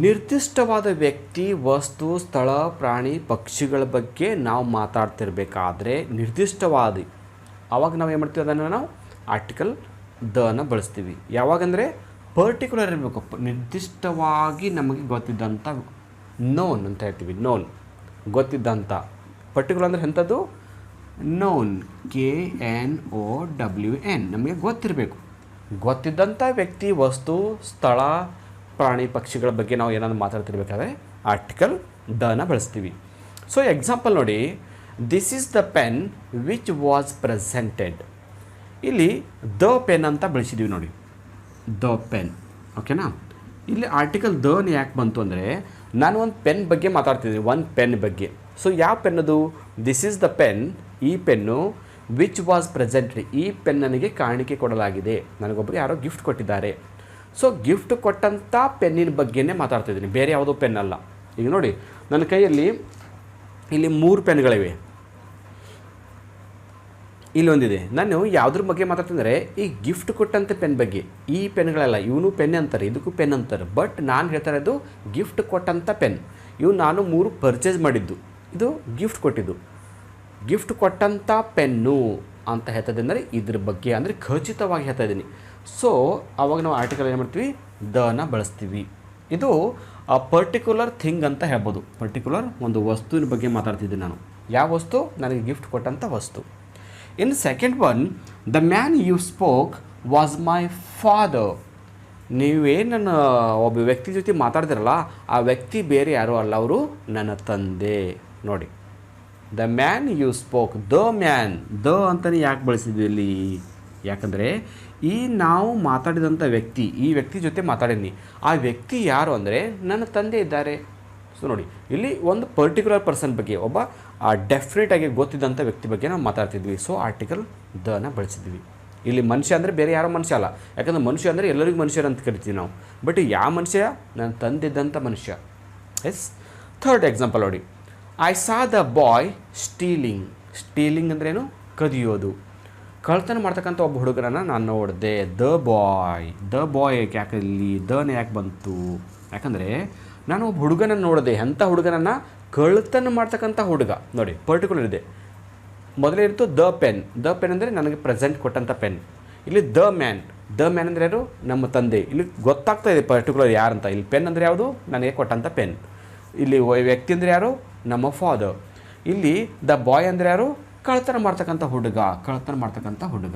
ನಿರ್ದಿಷ್ಟವಾದ ವ್ಯಕ್ತಿ, ವಸ್ತು, ಸ್ಥಳ, ಪ್ರಾಣಿ, ಪಕ್ಷಿಗಳ ಬಗ್ಗೆ ನಾವು ಮಾತಾಡ್ತಿರ್ಬೇಕಾದ್ರೆ ನಿರ್ದಿಷ್ಟವಾದ ಆವಾಗ ನಾವು ಏನು ಮಾಡ್ತೀವಿ? ಅದನ್ನು ನಾವು ಆರ್ಟಿಕಲ್ ದ ಅನ್ನು ಬಳಸ್ತೀವಿ. ಯಾವಾಗಂದರೆ ಪರ್ಟಿಕ್ಯುಲರ್ ಇರಬೇಕು, ನಿರ್ದಿಷ್ಟವಾಗಿ ನಮಗೆ ಗೊತ್ತಿದ್ದಂಥ, ನೋನ್ ಅಂತ ಹೇಳ್ತೀವಿ. ನೋನ್, ಗೊತ್ತಿದ್ದಂಥ. ಪರ್ಟಿಕ್ಯುಲರ್ ಅಂದರೆ ಎಂಥದ್ದು? ನೋನ್, KNOWN, ನಮಗೆ ಗೊತ್ತಿರಬೇಕು. ಗೊತ್ತಿದ್ದಂಥ ವ್ಯಕ್ತಿ, ವಸ್ತು, ಸ್ಥಳ, ಪ್ರಾಣಿ, ಪಕ್ಷಿಗಳ ಬಗ್ಗೆ ನಾವು ಏನಾದರೂ ಮಾತಾಡ್ತಿರ್ಬೇಕಾದ್ರೆ ಆರ್ಟಿಕಲ್ ದನ ಬಳಸ್ತೀವಿ. ಸೊ ಎಕ್ಸಾಂಪಲ್ ನೋಡಿ, this is the pen which was presented. ಇಲ್ಲಿ ದ ಪೆನ್ ಅಂತ ಬಳಸಿದ್ದೀವಿ ನೋಡಿ, ದ ಪೆನ್. ಓಕೆನಾ? ಇಲ್ಲಿ ಆರ್ಟಿಕಲ್ ದನ ಯಾಕೆ ಬಂತು ಅಂದರೆ, ನಾನು ಒಂದು ಪೆನ್ ಬಗ್ಗೆ ಮಾತಾಡ್ತಿದ್ದೀನಿ, ಒಂದು ಪೆನ್ ಬಗ್ಗೆ. ಸೊ ಯಾವ ಪೆನ್ನದು? ದಿಸ್ ಈಸ್ ದ ಪೆನ್, ಈ ಪೆನ್ನು, ವಿಚ್ ವಾಸ್ ಪ್ರೆಸೆಂಟೆಡ್, ಈ ಪೆನ್ ನನಗೆ ಕಾಣಿಕೆ ಕೊಡಲಾಗಿದೆ, ನನಗೊಬ್ಬರು ಯಾರೋ ಗಿಫ್ಟ್ ಕೊಟ್ಟಿದ್ದಾರೆ. ಸೊ ಗಿಫ್ಟ್ ಕೊಟ್ಟಂಥ ಪೆನ್ನಿನ ಬಗ್ಗೆನೇ ಮಾತಾಡ್ತಿದ್ದೀನಿ, ಬೇರೆ ಯಾವುದೋ ಪೆನ್ ಅಲ್ಲ. ಈಗ ನೋಡಿ, ನನ್ನ ಕೈಯಲ್ಲಿ ಇಲ್ಲಿ 3 ಪೆನ್ಗಳಿವೆ, ಇಲ್ಲೊಂದಿದೆ. ನಾನು ಯಾವುದ್ರ ಬಗ್ಗೆ ಮಾತಾಡ್ತಿದ್ರೆ ಈ ಗಿಫ್ಟ್ ಕೊಟ್ಟಂಥ ಪೆನ್ ಬಗ್ಗೆ. ಈ ಪೆನ್ಗಳೆಲ್ಲ ಇವನು ಪೆನ್ ಅಂತಾರೆ, ಇದಕ್ಕೂ ಪೆನ್ ಅಂತಾರೆ. ಬಟ್ ನಾನು ಹೇಳ್ತಾ ಇರೋದು ಗಿಫ್ಟ್ ಕೊಟ್ಟಂಥ ಪೆನ್. ಇವು ನಾನು 3 ಪರ್ಚೇಸ್ ಮಾಡಿದ್ದು, ಇದು ಗಿಫ್ಟ್ ಕೊಟ್ಟಿದ್ದು. ಗಿಫ್ಟ್ ಕೊಟ್ಟಂಥ ಪೆನ್ನು ಅಂತ ಹೇಳ್ತಾ ಅಂದರೆ ಇದ್ರ ಬಗ್ಗೆ ಅಂದರೆ ಖಚಿತವಾಗಿ ಹೇಳ್ತಾ ಇದ್ದೀನಿ. ಸೊ ಆವಾಗ ನಾವು ಆರ್ಟಿಕಲ್ ಏನು ಮಾಡ್ತೀವಿ? ದನ ಬಳಸ್ತೀವಿ. ಇದು ಪರ್ಟಿಕ್ಯುಲರ್ ಥಿಂಗ್ ಅಂತ ಹೇಳ್ಬೋದು. ಪರ್ಟಿಕ್ಯುಲರ್ ಒಂದು ವಸ್ತುವಿನ ಬಗ್ಗೆ ಮಾತಾಡ್ತಿದ್ದೀನಿ ನಾನು. ಯಾವ ವಸ್ತು? ನನಗೆ ಗಿಫ್ಟ್ ಕೊಟ್ಟಂಥ ವಸ್ತು. In second one, the man you spoke was my father. ನೀವೇನು ಒಬ್ಬ ವ್ಯಕ್ತಿ ಜೊತೆ ಮಾತಾಡ್ತಿರಲ್ಲ, ಆ ವ್ಯಕ್ತಿ ಬೇರೆ ಯಾರೂ ಅಲ್ಲ, ಅವರು ನನ್ನ ತಂದೆ. ನೋಡಿ, the man you spoke, the man, the ಅಂತಲೇ ಯಾಕೆ ಬಳಸಿದ್ವಿ ಇಲ್ಲಿ? ಯಾಕಂದರೆ ಈ ನಾವು ಮಾತಾಡಿದಂಥ ವ್ಯಕ್ತಿ, ಈ ವ್ಯಕ್ತಿ ಜೊತೆ ಮಾತಾಡೀನಿ, ಆ ವ್ಯಕ್ತಿ ಯಾರು ಅಂದರೆ ನನ್ನ ತಂದೆ ಇದ್ದಾರೆ. ಸೊ ನೋಡಿ, ಇಲ್ಲಿ ಒಂದು ಪರ್ಟಿಕ್ಯುಲರ್ ಪರ್ಸನ್ ಬಗ್ಗೆ, ಒಬ್ಬ ಡೆಫಿನೆಟ್ ಆಗಿ ಗೊತ್ತಿದ್ದಂಥ ವ್ಯಕ್ತಿ ಬಗ್ಗೆ ನಾವು ಮಾತಾಡ್ತಿದ್ವಿ. ಸೊ ಆರ್ಟಿಕಲ್ ದನ ಬಳಸಿದ್ವಿ. ಇಲ್ಲಿ ಮನುಷ್ಯ ಅಂದರೆ ಬೇರೆ ಯಾರೋ ಮನುಷ್ಯ ಅಲ್ಲ, ಯಾಕಂದರೆ ಮನುಷ್ಯ ಅಂದರೆ ಎಲ್ಲರಿಗೂ ಮನುಷ್ಯರು ಅಂತ ಕರಿತೀವಿ ನಾವು. ಬಟ್ ಯಾವ ಮನುಷ್ಯ? ನನ್ನ ತಂದಿದ್ದಂಥ ಮನುಷ್ಯ. ಎಸ್. ಥರ್ಡ್ ಎಕ್ಸಾಂಪಲ್ ನೋಡಿ, I saw the boy stealing. Stealing ಅಂದ್ರೇನು? ಕದಿಯೋದು, ಕಳ್ತನ ಮಾಡ್ತಕ್ಕಂಥ ಒಬ್ಬ ಹುಡುಗರನ್ನು ನಾನು ನೋಡಿದೆ. ದ ಬಾಯ್ ಯಾಕೆ ಇಲ್ಲಿ ದನ ಯಾಕೆ ಬಂತು? ಯಾಕಂದರೆ ನಾನು ಒಬ್ಬ ಹುಡುಗನನ್ನು ನೋಡಿದೆ. ಎಂಥ ಹುಡುಗನನ್ನು? ಕಳ್ತನ ಮಾಡ್ತಕ್ಕಂಥ ಹುಡುಗ. ನೋಡಿ, ಪರ್ಟಿಕ್ಯುಲರ್ ಇದೆ. ಮೊದಲೇ ಇತ್ತು ದ ಪೆನ್. ದ ಪೆನ್ ಅಂದರೆ ನನಗೆ ಪ್ರೆಸೆಂಟ್ ಕೊಟ್ಟಂಥ ಪೆನ್. ಇಲ್ಲಿ ದ ಮ್ಯಾನ್. ದ ಮ್ಯಾನ್ ಅಂದರೆ ಯಾರು? ನಮ್ಮ ತಂದೆ. ಇಲ್ಲಿ ಗೊತ್ತಾಗ್ತಾ ಇದೆ ಪರ್ಟಿಕ್ಯುಲರ್ ಯಾರಂತ. ಇಲ್ಲಿ ಪೆನ್ ಅಂದರೆ ಯಾವುದು? ನನಗೆ ಕೊಟ್ಟಂಥ ಪೆನ್. ಇಲ್ಲಿ ವ್ಯಕ್ತಿ ಅಂದರೆ ಯಾರು? ನಮ್ಮ ಫಾದರ್. ಇಲ್ಲಿ ದ ಬಾಯ್ ಅಂದರೆ ಯಾರು? ಕಳ್ತನ ಮಾಡ್ತಕ್ಕಂಥ ಹುಡುಗ. ಕಳ್ತನ ಮಾಡ್ತಕ್ಕಂಥ ಹುಡುಗ.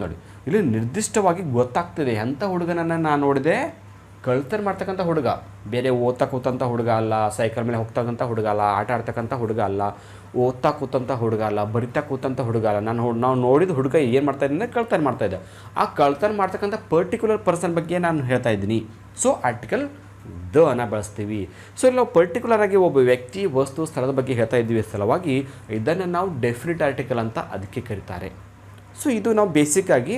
ನೋಡಿ, ಇಲ್ಲಿ ನಿರ್ದಿಷ್ಟವಾಗಿ ಗೊತ್ತಾಗ್ತಿದೆ ಎಂಥ ಹುಡುಗನನ್ನು ನಾನು ನೋಡಿದೆ. ಕಳ್ತನ ಮಾಡ್ತಕ್ಕಂಥ ಹುಡುಗ, ಬೇರೆ ಓದ್ತಾ ಕೂತಂಥ ಹುಡುಗ ಅಲ್ಲ, ಸೈಕಲ್ ಮೇಲೆ ಹೋಗ್ತಕ್ಕಂಥ ಹುಡುಗ ಅಲ್ಲ, ಆಟ ಆಡ್ತಕ್ಕಂಥ ಹುಡುಗ ಅಲ್ಲ, ಓದ್ತಾ ಕೂತಂಥ ಹುಡುಗ ಅಲ್ಲ, ಬರಿತಾ ಕೂತಂಥ ಹುಡುಗ ಅಲ್ಲ. ನಾವು ನೋಡಿದ ಹುಡುಗ ಏನು ಮಾಡ್ತಾಯಿದ್ದೆ ಅಂದರೆ ಕಳ್ತನ ಮಾಡ್ತಾಯಿದ್ದೆ. ಆ ಕಳ್ತನ ಮಾಡ್ತಕ್ಕಂಥ ಪರ್ಟಿಕ್ಯುಲರ್ ಪರ್ಸನ್ ಬಗ್ಗೆ ನಾನು ಹೇಳ್ತಾ ಇದ್ದೀನಿ. ಸೊ ಆರ್ಟಿಕಲ್ ದ ಅನ್ನು ಬಳಸ್ತೀವಿ. ಸೊ ಇಲ್ಲಿ ನಾವು ಪರ್ಟಿಕ್ಯುಲರ್ ಆಗಿ ಒಬ್ಬ ವ್ಯಕ್ತಿ, ವಸ್ತು, ಸ್ಥಳದ ಬಗ್ಗೆ ಹೇಳ್ತಾ ಇದ್ದೀವಿ ಸಲುವಾಗಿ ಇದನ್ನು ನಾವು ಡೆಫಿನಿಟ್ ಆರ್ಟಿಕಲ್ ಅಂತ ಅದಕ್ಕೆ ಕರೀತಾರೆ. ಸೊ ಇದು ನಾವು ಬೇಸಿಕ್ಕಾಗಿ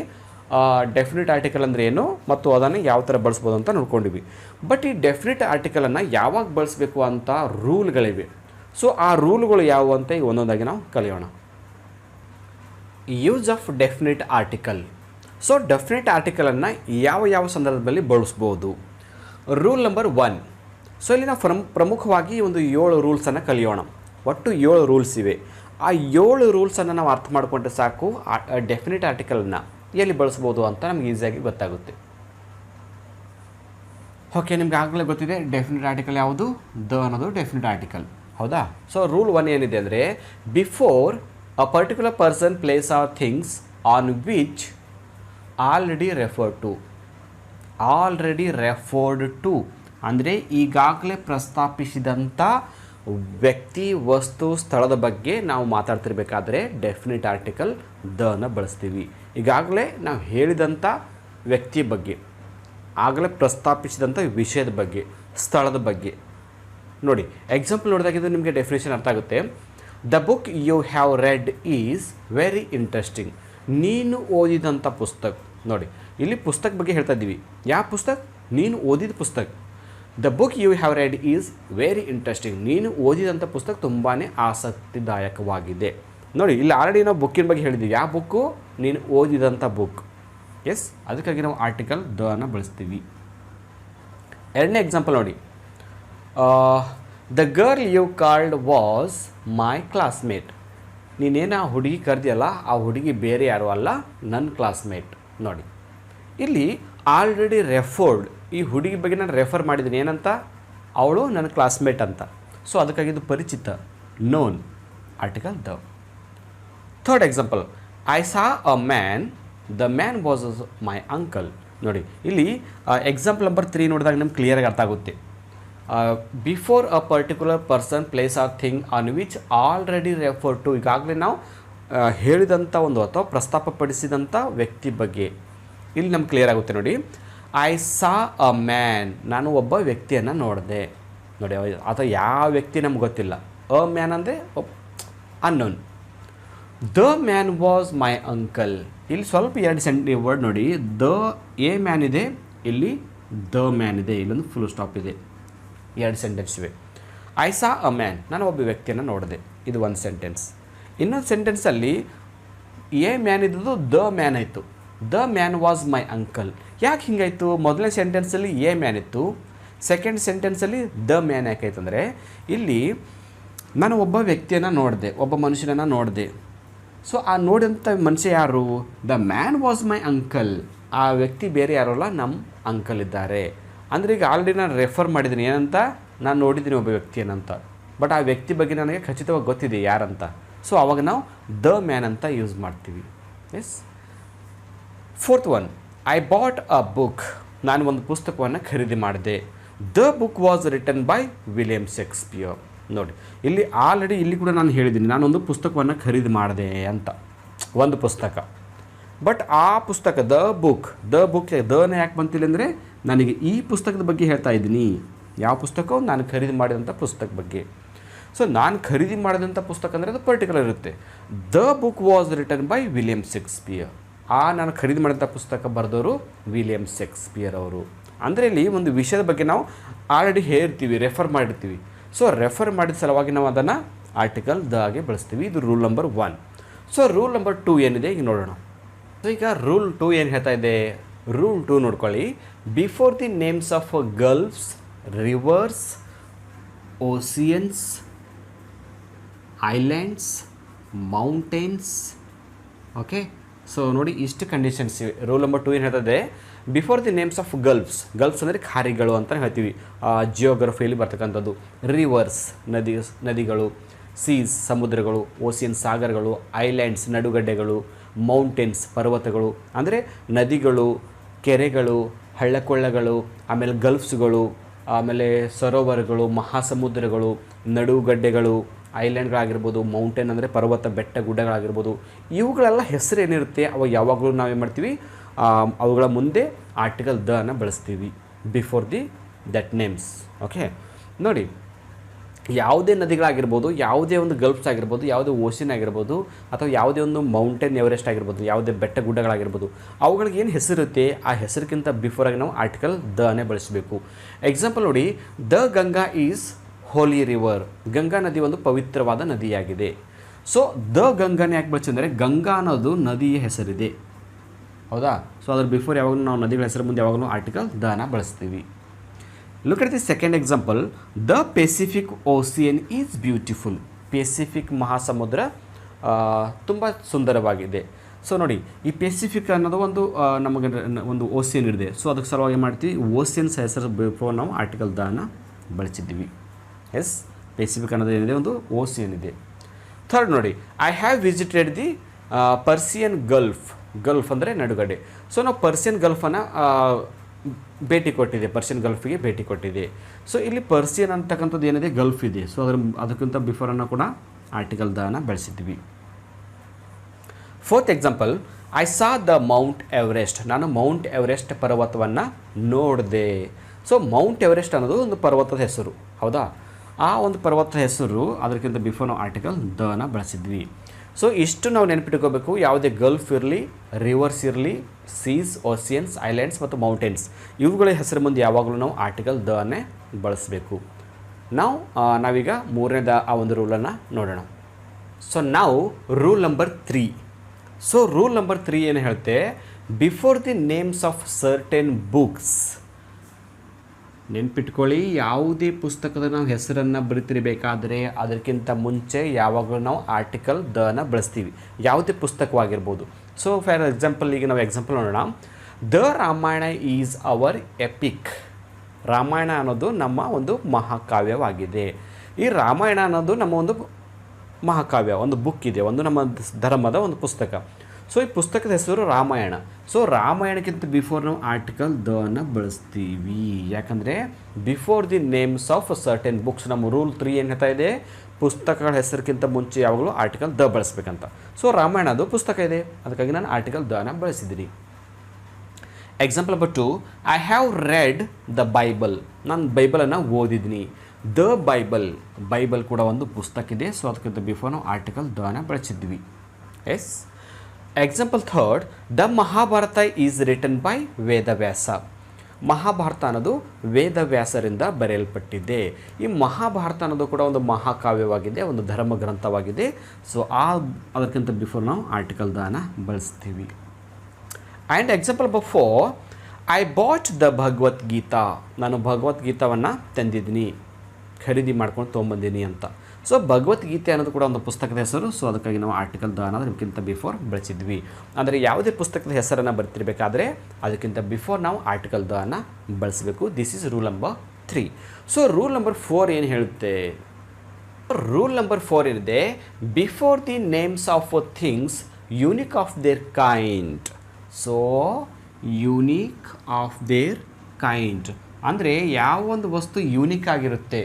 ಡೆಫಿನಿಟ್ ಆರ್ಟಿಕಲ್ ಅಂದರೆ ಏನು ಮತ್ತು ಅದನ್ನು ಯಾವ ಥರ ಬಳಸ್ಬೋದು ಅಂತ ನೋಡ್ಕೊಂಡಿವಿ. ಬಟ್ ಈ ಡೆಫಿನಿಟ್ ಆರ್ಟಿಕಲನ್ನು ಯಾವಾಗ ಬಳಸಬೇಕು ಅಂತ ರೂಲ್ಗಳಿವೆ. ಸೊ ಆ ರೂಲ್ಗಳು ಯಾವುವು ಅಂತ ಈಗ ಒಂದೊಂದಾಗಿ ನಾವು ಕಲಿಯೋಣ. Use of definite article. So definite ಆರ್ಟಿಕಲನ್ನು ಯಾವ ಸಂದರ್ಭದಲ್ಲಿ ಬಳಸ್ಬೋದು? Rule number 1. ಸೊ ಇಲ್ಲಿ ನಾವು ಪ್ರಮುಖವಾಗಿ ಒಂದು 7 ರೂಲ್ಸನ್ನು ಕಲಿಯೋಣ. ಒಟ್ಟು 7 ರೂಲ್ಸ್ ಇವೆ. ಆ 7 ರೂಲ್ಸನ್ನು ನಾವು ಅರ್ಥ ಮಾಡಿಕೊಂಡ್ರೆ ಸಾಕು, ಡೆಫಿನಿಟ್ ಆರ್ಟಿಕಲನ್ನು ಎಲ್ಲಿ ಬಳಸ್ಬೋದು ಅಂತ ನಮ್ಗೆ ಈಸಿಯಾಗಿ ಗೊತ್ತಾಗುತ್ತೆ. ಓಕೆ, ನಿಮ್ಗೆ ಆಗಲೇ ಗೊತ್ತಿದೆ ಡೆಫಿನಿಟ್ ಆರ್ಟಿಕಲ್ ಯಾವುದು? ದ ಅನ್ನೋದು ಡೆಫಿನಿಟ್ ಆರ್ಟಿಕಲ್, ಹೌದಾ? ಸೊ ರೂಲ್ 1 ಏನಿದೆ ಅಂದರೆ, before a particular person, place or things on which already referred to ಅಂದರೆ ಈಗಾಗಲೇ ಪ್ರಸ್ತಾಪಿಸಿದಂಥ ವ್ಯಕ್ತಿ ವಸ್ತು ಸ್ಥಳದ ಬಗ್ಗೆ ನಾವು ಮಾತಾಡ್ತಿರ್ಬೇಕಾದ್ರೆ ಡೆಫಿನಿಟ್ ಆರ್ಟಿಕಲ್ ದನ ಬಳಸ್ತೀವಿ. ಈಗಾಗಲೇ ನಾವು ಹೇಳಿದಂಥ ವ್ಯಕ್ತಿ ಬಗ್ಗೆ, ಆಗಲೇ ಪ್ರಸ್ತಾಪಿಸಿದಂಥ ವಿಷಯದ ಬಗ್ಗೆ, ಸ್ಥಳದ ಬಗ್ಗೆ ನೋಡಿ. ಎಕ್ಸಾಂಪಲ್ ನೋಡಿದಾಗಿದ್ದು ನಿಮಗೆ ಡೆಫಿನೇಷನ್ ಅರ್ಥ ಆಗುತ್ತೆ. The book you have read is very interesting. ನೀನು ಓದಿದಂಥ ಪುಸ್ತಕ ನೋಡಿ, ಇಲ್ಲಿ ಪುಸ್ತಕ ಬಗ್ಗೆ ಹೇಳ್ತಾ ಇದ್ದೀವಿ. ಯಾವ ಪುಸ್ತಕ? ನೀನು ಓದಿದ ಪುಸ್ತಕ. The book you have read is very interesting. ನೀನು ಓದಿದಂಥ ಪುಸ್ತಕ ತುಂಬಾ ಆಸಕ್ತಿದಾಯಕವಾಗಿದೆ. ನೋಡಿ, ಇಲ್ಲಿ ಆಲ್ರೆಡಿ ನಾವು ಬುಕ್ಕಿನ ಬಗ್ಗೆ ಹೇಳಿದ್ದೀವಿ. ಯಾವ ಬುಕ್ಕು? ನೀನು ಓದಿದಂಥ ಬುಕ್. ಎಸ್, ಅದಕ್ಕಾಗಿ ನಾವು ಆರ್ಟಿಕಲ್ ದ ಅನ್ನು ಬಳಸ್ತೀವಿ. ಎರಡನೇ ಎಕ್ಸಾಂಪಲ್ ನೋಡಿ. The girl you called was my classmate. ನೀನೇನು ಆ ಹುಡುಗಿ ಕರೆದಿಯಲ್ಲ, ಆ ಹುಡುಗಿ ಬೇರೆ ಯಾರು ಅಲ್ಲ, ನನ್ನ ಕ್ಲಾಸ್ಮೇಟ್. ನೋಡಿ, ಇಲ್ಲಿ ಆಲ್ರೆಡಿ ರೆಫರ್ಡ್, ಈ ಹುಡುಗಿ ಬಗ್ಗೆ ನಾನು ರೆಫರ್ ಮಾಡಿದ್ದೀನಿ. ಏನಂತ? ಅವಳು ನನ್ನ ಕ್ಲಾಸ್ಮೇಟ್ ಅಂತ. ಸೊ ಅದಕ್ಕಾಗಿ ಇದು ಪರಿಚಿತ, known, article the. Third example, I saw a man, the man was my uncle. ನೋಡಿ, ಇಲ್ಲಿ ಎಕ್ಸಾಂಪಲ್ ನಂಬರ್ 3 ನೋಡಿದಾಗ ನಮ್ಗೆ ಕ್ಲಿಯರಾಗಿ ಅರ್ಥ ಆಗುತ್ತೆ. Before a particular person, place or thing on which already refer to. ಈಗಾಗಲೇ ನಾವು ಹೇಳಿದಂಥ ಒಂದು ಅಥವಾ ಪ್ರಸ್ತಾಪಪಡಿಸಿದಂಥ ವ್ಯಕ್ತಿ ಬಗ್ಗೆ ಇಲ್ಲಿ ನಮ್ಗೆ ಕ್ಲಿಯರ್ ಆಗುತ್ತೆ. ನೋಡಿ, ಐ ಸಾ ಅ ಮ್ಯಾನ್, ನಾನು ಒಬ್ಬ ವ್ಯಕ್ತಿಯನ್ನು ನೋಡಿದೆ. ನೋಡಿ, ಅಥವಾ ಯಾವ ವ್ಯಕ್ತಿ ನಮ್ಗೆ ಗೊತ್ತಿಲ್ಲ. ಅ ಮ್ಯಾನ್ ಅಂದರೆ unknown. The man was my uncle. ಇಲ್ಲಿ ಸ್ವಲ್ಪ ಎರಡು ವರ್ಡ್ ನೋಡಿ. ದ ಎ ಮ್ಯಾನ್ ಇದೆ, ಇಲ್ಲಿ ದ ಮ್ಯಾನ್ ಇದೆ, ಇಲ್ಲೊಂದು ಫುಲ್ ಸ್ಟಾಪ್ ಇದೆ. 2 ಸೆಂಟೆನ್ಸ್ ಇವೆ. ಐ ಸಾ ಅ ಮ್ಯಾನ್, ನಾನು ಒಬ್ಬ ವ್ಯಕ್ತಿಯನ್ನು ನೋಡಿದೆ, ಇದು ಒಂದು ಸೆಂಟೆನ್ಸ್. ಇನ್ನೊಂದು ಸೆಂಟೆನ್ಸಲ್ಲಿ ಎ ಮ್ಯಾನ್ ಇದ್ದದ್ದು ದ ಮ್ಯಾನ್ ಆಯಿತು. The man was my uncle. ಯಾಕೆ ಹಿಂಗಾಯಿತು? ಮೊದಲನೇ ಸೆಂಟೆನ್ಸಲ್ಲಿ ಎ ಮ್ಯಾನ್ ಇತ್ತು, ಸೆಕೆಂಡ್ ಸೆಂಟೆನ್ಸಲ್ಲಿ ದ ಮ್ಯಾನ್ ಯಾಕಾಯ್ತು ಅಂದರೆ, ಇಲ್ಲಿ ನಾನು ಒಬ್ಬ ವ್ಯಕ್ತಿಯನ್ನು ನೋಡಿದೆ, ಒಬ್ಬ ಮನುಷ್ಯನನ್ನು ನೋಡಿದೆ. ಸೊ ಆ ನೋಡಿದಂಥ ಮನುಷ್ಯ ಯಾರು? The man was my uncle. ಆ ವ್ಯಕ್ತಿ ಬೇರೆ ಯಾರು ಅಲ್ಲ, ನಮ್ಮ ಅಂಕಲ್ ಇದ್ದಾರೆ. ಅಂದರೆ ಈಗ ಆಲ್ರೆಡಿ ನಾನು ರೆಫರ್ ಮಾಡಿದ್ದೀನಿ. ಏನಂತ? ನಾನು ನೋಡಿದ್ದೀನಿ ಒಬ್ಬ ವ್ಯಕ್ತಿಯನ್ನಂತ. ಬಟ್ ಆ ವ್ಯಕ್ತಿ ಬಗ್ಗೆ ನನಗೆ ಖಚಿತವಾಗಿ ಗೊತ್ತಿದೆ ಯಾರಂತ. ಸೊ ಅವಾಗ ನಾವು ದ ಮ್ಯಾನ್ ಅಂತ ಯೂಸ್ ಮಾಡ್ತೀವಿ. Yes. Fourth one, I bought a book. ನಾನು ಒಂದು ಪುಸ್ತಕವನ್ನು ಖರೀದಿ ಮಾಡಿದೆ. The book was written by William Shakespeare. ನೋಡಿ, ಇಲ್ಲಿ ಆಲ್ರೆಡಿ ಇಲ್ಲಿ ಕೂಡ ನಾನು ಹೇಳಿದ್ದೀನಿ, ನಾನೊಂದು ಪುಸ್ತಕವನ್ನು ಖರೀದಿ ಮಾಡಿದೆ ಅಂತ, ಒಂದು ಪುಸ್ತಕ. ಬಟ್ ಆ ಪುಸ್ತಕ ದ ಬುಕ್ ದನ ಯಾಕೆ ಬಂತಿಲ್ಲ ಅಂದರೆ, ನನಗೆ ಈ ಪುಸ್ತಕದ ಬಗ್ಗೆ ಹೇಳ್ತಾ ಇದ್ದೀನಿ. ಯಾವ ಪುಸ್ತಕ? ನಾನು ಖರೀದಿ ಮಾಡಿದಂಥ ಪುಸ್ತಕ ಬಗ್ಗೆ. ಸೊ ನಾನು ಖರೀದಿ ಮಾಡಿದಂಥ ಪುಸ್ತಕ ಅಂದರೆ ಅದು ಪರ್ಟಿಕ್ಯುಲರ್ ಇರುತ್ತೆ. The book was written by William Shakespeare. ನಾನು ಖರೀದಿ ಮಾಡಿದಂಥ ಪುಸ್ತಕ ಬರೆದವರು ವಿಲಿಯಮ್ ಶೇಕ್ಸ್ಪಿಯರ್ ಅವರು. ಅಂದರೆ ಇಲ್ಲಿ ಒಂದು ವಿಷಯದ ಬಗ್ಗೆ ನಾವು ಆಲ್ರೆಡಿ ಹೇಳ್ತೀವಿ, ರೆಫರ್ ಮಾಡಿರ್ತೀವಿ. ಸೊ ರೆಫರ್ ಮಾಡಿದ ಸಲುವಾಗಿ ನಾವು ಅದನ್ನು ಆರ್ಟಿಕಲ್ ದ ಆಗಿ ಬಳಸ್ತೀವಿ. ಇದು rule number 1. So rule number 2 ಏನಿದೆ ಈಗ ನೋಡೋಣ. ಸೊ ಈಗ ರೂಲ್ 2 ಏನು ಹೇಳ್ತಾ ಇದೆ? ರೂಲ್ 2 ನೋಡ್ಕೊಳ್ಳಿ. Before the names of gulfs, rivers, oceans, islands, mountains. Okay, so ನೋಡಿ, ಇಷ್ಟು ಕಂಡೀಷನ್ಸ್ ಇವೆ. ರೂಲ್ ನಂಬರ್ 2 ಏನು ಹೇಳ್ತದೆ? Before the names of gulfs ಅಂದರೆ ಖಾರಿಗಳು ಅಂತ ಹೇಳ್ತೀವಿ, ಜಿಯೋಗ್ರಫಿಯಲ್ಲಿ ಬರ್ತಕ್ಕಂಥದ್ದು. ರಿವರ್ಸ್ ನದಿಗಳು, ಸೀಸ್ ಸಮುದ್ರಗಳು, ಓಸಿಯನ್ ಸಾಗರಗಳು, ಐಲ್ಯಾಂಡ್ಸ್ ನಡುಗಡ್ಡೆಗಳು, ಮೌಂಟೇನ್ಸ್ ಪರ್ವತಗಳು ಅಂದರೆ ನದಿಗಳು, ಕೆರೆಗಳು, ಹಳ್ಳಕೊಳ್ಳಗಳು, ಆಮೇಲೆ ಗಲ್ಫ್ಸ್ಗಳು, ಆಮೇಲೆ ಸರೋವರಗಳು, ಮಹಾಸಮುದ್ರಗಳು, ನಡುಗಡ್ಡೆಗಳು, ಐಲ್ಯಾಂಡ್ಗಳಾಗಿರ್ಬೋದು, ಮೌಂಟೇನ್ ಅಂದರೆ ಪರ್ವತ ಬೆಟ್ಟ ಗುಡ್ಡಗಳಾಗಿರ್ಬೋದು. ಇವುಗಳೆಲ್ಲ ಹೆಸರು ಏನಿರುತ್ತೆ ಅವು ಯಾವಾಗಲೂ ನಾವೇನು ಮಾಡ್ತೀವಿ, ಅವುಗಳ ಮುಂದೆ ಆರ್ಟಿಕಲ್ ದ ಅನ್ನು ಬಳಸ್ತೀವಿ before the that names. Okay, ನೋಡಿ, ಯಾವುದೇ ನದಿಗಳಾಗಿರ್ಬೋದು, ಯಾವುದೇ ಒಂದು ಗಲ್ಫ್ಸ್ ಆಗಿರ್ಬೋದು, ಯಾವುದೇ ಓಷನ್ ಆಗಿರ್ಬೋದು, ಅಥವಾ ಯಾವುದೇ ಒಂದು ಮೌಂಟೇನ್ ಎವರೆಸ್ಟ್ ಆಗಿರ್ಬೋದು, ಯಾವುದೇ ಬೆಟ್ಟ ಗುಡ್ಡಗಳಾಗಿರ್ಬೋದು, ಅವುಗಳಿಗೆ ಏನು ಹೆಸರಿರುತ್ತೆ ಆ ಹೆಸರಿಗಿಂತ ಬಿಫೋರಾಗಿ ನಾವು ಆರ್ಟಿಕಲ್ ದ ಅನ್ನೇ ಬಳಸಬೇಕು. ಎಕ್ಸಾಂಪಲ್ ನೋಡಿ, the Ganga is holy river. Ganga ನದಿ ಒಂದು ಪವಿತ್ರವಾದ ನದಿಯಾಗಿದೆ. ಸೊ ದ ಗಂಗಾನೇ ಯಾಕೆ ಬಳಸಿದರೆ, ಗಂಗಾ ಅನ್ನೋದು ನದಿಯ ಹೆಸರಿದೆ, ಹೌದಾ? ಸೊ ಅದ್ರ ಬಿಫೋರ್ ಯಾವಾಗಲೂ ನಾವು ನದಿಗಳ ಹೆಸರು ಮುಂದೆ ಯಾವಾಗಲೂ ಆರ್ಟಿಕಲ್ ದ ನ ಬಳಸ್ತೀವಿ. Look at the second example. The Pacific ocean is beautiful. Pacific ಮಹಾಸಮುದ್ರ ತುಂಬ ಸುಂದರವಾಗಿದೆ. ಸೊ ನೋಡಿ, ಈ ಪೆಸಿಫಿಕ್ ಅನ್ನೋದು ಒಂದು ನಮಗೆ ಒಂದು ಓಸಿಯನ್ ಇದೆ. ಸೊ ಅದಕ್ಕೆ ಸಲುವಾಗಿ ಮಾಡ್ತೀವಿ ಓಸಿಯನ್ಸ್ ಹೆಸರು ಬಿಫೋರ್ ನಾವು ಆರ್ಟಿಕಲ್ ದ ನ ಬಳಸಿದ್ದೀವಿ. ಎಸ್, ಪೆಸಿಫಿಕ್ ಅನ್ನೋದು ಏನಿದೆ ಒಂದು ಓಸಿಯನ್ ಇದೆ. ಥರ್ಡ್ ನೋಡಿ, I have visited the Persian Gulf. Gulf ಅಂದರೆ ನಡುಗಡೆ. ಸೊ ನಾವು ಪರ್ಸಿಯನ್ ಗಲ್ಫನ್ನು ಭೇಟಿ ಕೊಟ್ಟಿದೆ, ಪರ್ಷಿಯನ್ ಗಲ್ಫಿಗೆ ಭೇಟಿ ಕೊಟ್ಟಿದೆ. ಸೊ ಇಲ್ಲಿ ಪರ್ಷಿಯನ್ ಅಂತಕ್ಕಂಥದ್ದು ಏನಿದೆ ಗಲ್ಫ್ ಇದೆ. ಸೊ ಅದಕ್ಕಿಂತ ಬಿಫೋರನ್ನು ಕೂಡ ಆರ್ಟಿಕಲ್ ದನ ಬಳಸಿದ್ವಿ. Fourth example, I saw the Mount Everest. ನಾನು ಮೌಂಟ್ ಎವರೆಸ್ಟ್ ಪರ್ವತವನ್ನು ನೋಡಿದೆ. ಸೊ ಮೌಂಟ್ ಎವರೆಸ್ಟ್ ಅನ್ನೋದು ಒಂದು ಪರ್ವತದ ಹೆಸರು, ಹೌದಾ? ಆ ಒಂದು ಪರ್ವತದ ಹೆಸರು, ಅದಕ್ಕಿಂತ ಬಿಫೋರ್ ನಾವು ಆರ್ಟಿಕಲ್ ದನ ಬಳಸಿದ್ವಿ. ಸೊ ಇಷ್ಟು ನಾವು ನೆನಪಿಟ್ಕೋಬೇಕು. ಯಾವುದೇ ಗಲ್ಫ್ ಇರಲಿ, ರಿವರ್ಸ್ ಇರಲಿ, ಸೀಸ್, ಓಸಿಯನ್ಸ್, ಐಲ್ಯಾಂಡ್ಸ್ ಮತ್ತು ಮೌಂಟೇನ್ಸ್, ಇವುಗಳ ಹೆಸರು ಮುಂದೆ ಯಾವಾಗಲೂ ನಾವು ಆರ್ಟಿಕಲ್ ದನೇ ಬಳಸಬೇಕು. ನಾವೀಗ ಮೂರನೇದ ಆ ಒಂದು ರೂಲನ್ನು ನೋಡೋಣ. ಸೊ ನಾವು rule number 3. So rule number 3 ಏನು ಹೇಳುತ್ತೆ, before the names of certain books. ನೆನ್ಪಿಟ್ಕೊಳ್ಳಿ, ಯಾವುದೇ ಪುಸ್ತಕದ ನಾವು ಹೆಸರನ್ನು ಬರಿತಿರಬೇಕಾದ್ರೆ ಅದಕ್ಕಿಂತ ಮುಂಚೆ ಯಾವಾಗಲೂ ನಾವು ಆರ್ಟಿಕಲ್ ದನ ಬಳಸ್ತೀವಿ, ಯಾವುದೇ ಪುಸ್ತಕವಾಗಿರ್ಬೋದು. ಸೊ ಫಾರ್ ಎಕ್ಸಾಂಪಲ್, ಈಗ ನಾವು ಎಕ್ಸಾಂಪಲ್ ನೋಡೋಣ. The Ramayana is our EPIC. Ramayana ಅನ್ನೋದು ನಮ್ಮ ಒಂದು ಮಹಾಕಾವ್ಯವಾಗಿದೆ. ಈ ರಾಮಾಯಣ ಅನ್ನೋದು ನಮ್ಮ ಒಂದು ಮಹಾಕಾವ್ಯ, ಒಂದು ಬುಕ್ ಇದೆ, ಒಂದು ನಮ್ಮ ಧರ್ಮದ ಒಂದು ಪುಸ್ತಕ. ಸೊ ಈ ಪುಸ್ತಕದ ಹೆಸರು ರಾಮಾಯಣ. ಸೊ ರಾಮಾಯಣಕ್ಕಿಂತ ಬಿಫೋರ್ ನಾವು ಆರ್ಟಿಕಲ್ ದನ ಬಳಸ್ತೀವಿ. ಯಾಕಂದರೆ before the names of certain books, ನಮ್ಮ ರೂಲ್ 3 ಏನು ಹೇಳ್ತಾ ಇದೆ, ಪುಸ್ತಕಗಳ ಹೆಸರಿಗಿಂತ ಮುಂಚೆ ಯಾವಾಗಲೂ ಆರ್ಟಿಕಲ್ ದ ಬಳಸ್ಬೇಕಂತ. ಸೊ ರಾಮಾಯಣ ಅದು ಪುಸ್ತಕ ಇದೆ, ಅದಕ್ಕಾಗಿ ನಾನು ಆರ್ಟಿಕಲ್ ದನ ಬಳಸಿದ್ದೀನಿ. Example number 2, I have read the Bible. ನಾನು ಬೈಬಲನ್ನು ಓದಿದ್ದೀನಿ. ದ ಬೈಬಲ್ ಕೂಡ ಒಂದು ಪುಸ್ತಕ ಇದೆ. ಸೊ ಅದಕ್ಕಿಂತ ಬಿಫೋರ್ ನಾವು ಆರ್ಟಿಕಲ್ ದನ ಬಳಸಿದ್ವಿ. Yes. Example 3, the Mahabharata is written by Vedavyasa. Mahabharata ಅನ್ನೋದು ವೇದವ್ಯಾಸರಿಂದ ಬರೆಯಲ್ಪಟ್ಟಿದೆ. ಈ ಮಹಾಭಾರತ ಅನ್ನೋದು ಕೂಡ ಒಂದು ಮಹಾಕಾವ್ಯವಾಗಿದೆ, ಒಂದು ಧರ್ಮ ಗ್ರಂಥವಾಗಿದೆ. ಸೊ ಅದಕ್ಕಿಂತ ಬಿಫೋರ್ ನಾವು ಆರ್ಟಿಕಲ್ ದನ ಬಳಸ್ತೀವಿ. And example number 4, I bought the Bhagavad Gita. ನಾನು ಭಗವದ್ಗೀತಾವನ್ನು ತಂದಿದ್ದೀನಿ, ಖರೀದಿ ಮಾಡ್ಕೊಂಡು ತೊಗೊಂಬಂದೀನಿ ಅಂತ. ಸೊ ಭಗವದ್ಗೀತೆ ಅನ್ನೋದು ಕೂಡ ಒಂದು ಪುಸ್ತಕದ ಹೆಸರು. ಸೊ ಅದಕ್ಕಾಗಿ ನಾವು ಆರ್ಟಿಕಲ್ ದ ಅದಕ್ಕಿಂತ ಬಿಫೋರ್ ಬಳಸಿದ್ವಿ. ಅಂದರೆ ಯಾವುದೇ ಪುಸ್ತಕದ ಹೆಸರನ್ನು ಬರ್ತಿರಬೇಕಾದ್ರೆ ಅದಕ್ಕಿಂತ ಬಿಫೋರ್ ನಾವು ಆರ್ಟಿಕಲ್ ದನ ಬಳಸಬೇಕು. This is rule number 3. So rule number 4 ಏನು ಹೇಳುತ್ತೆ? ರೂಲ್ ನಂಬರ್ 4 ಏನಿದೆ, before the names of things unique of their kind. So unique of their kind ಅಂದರೆ ಯಾವ ಒಂದು ವಸ್ತು ಯೂನಿಕ್ ಆಗಿರುತ್ತೆ,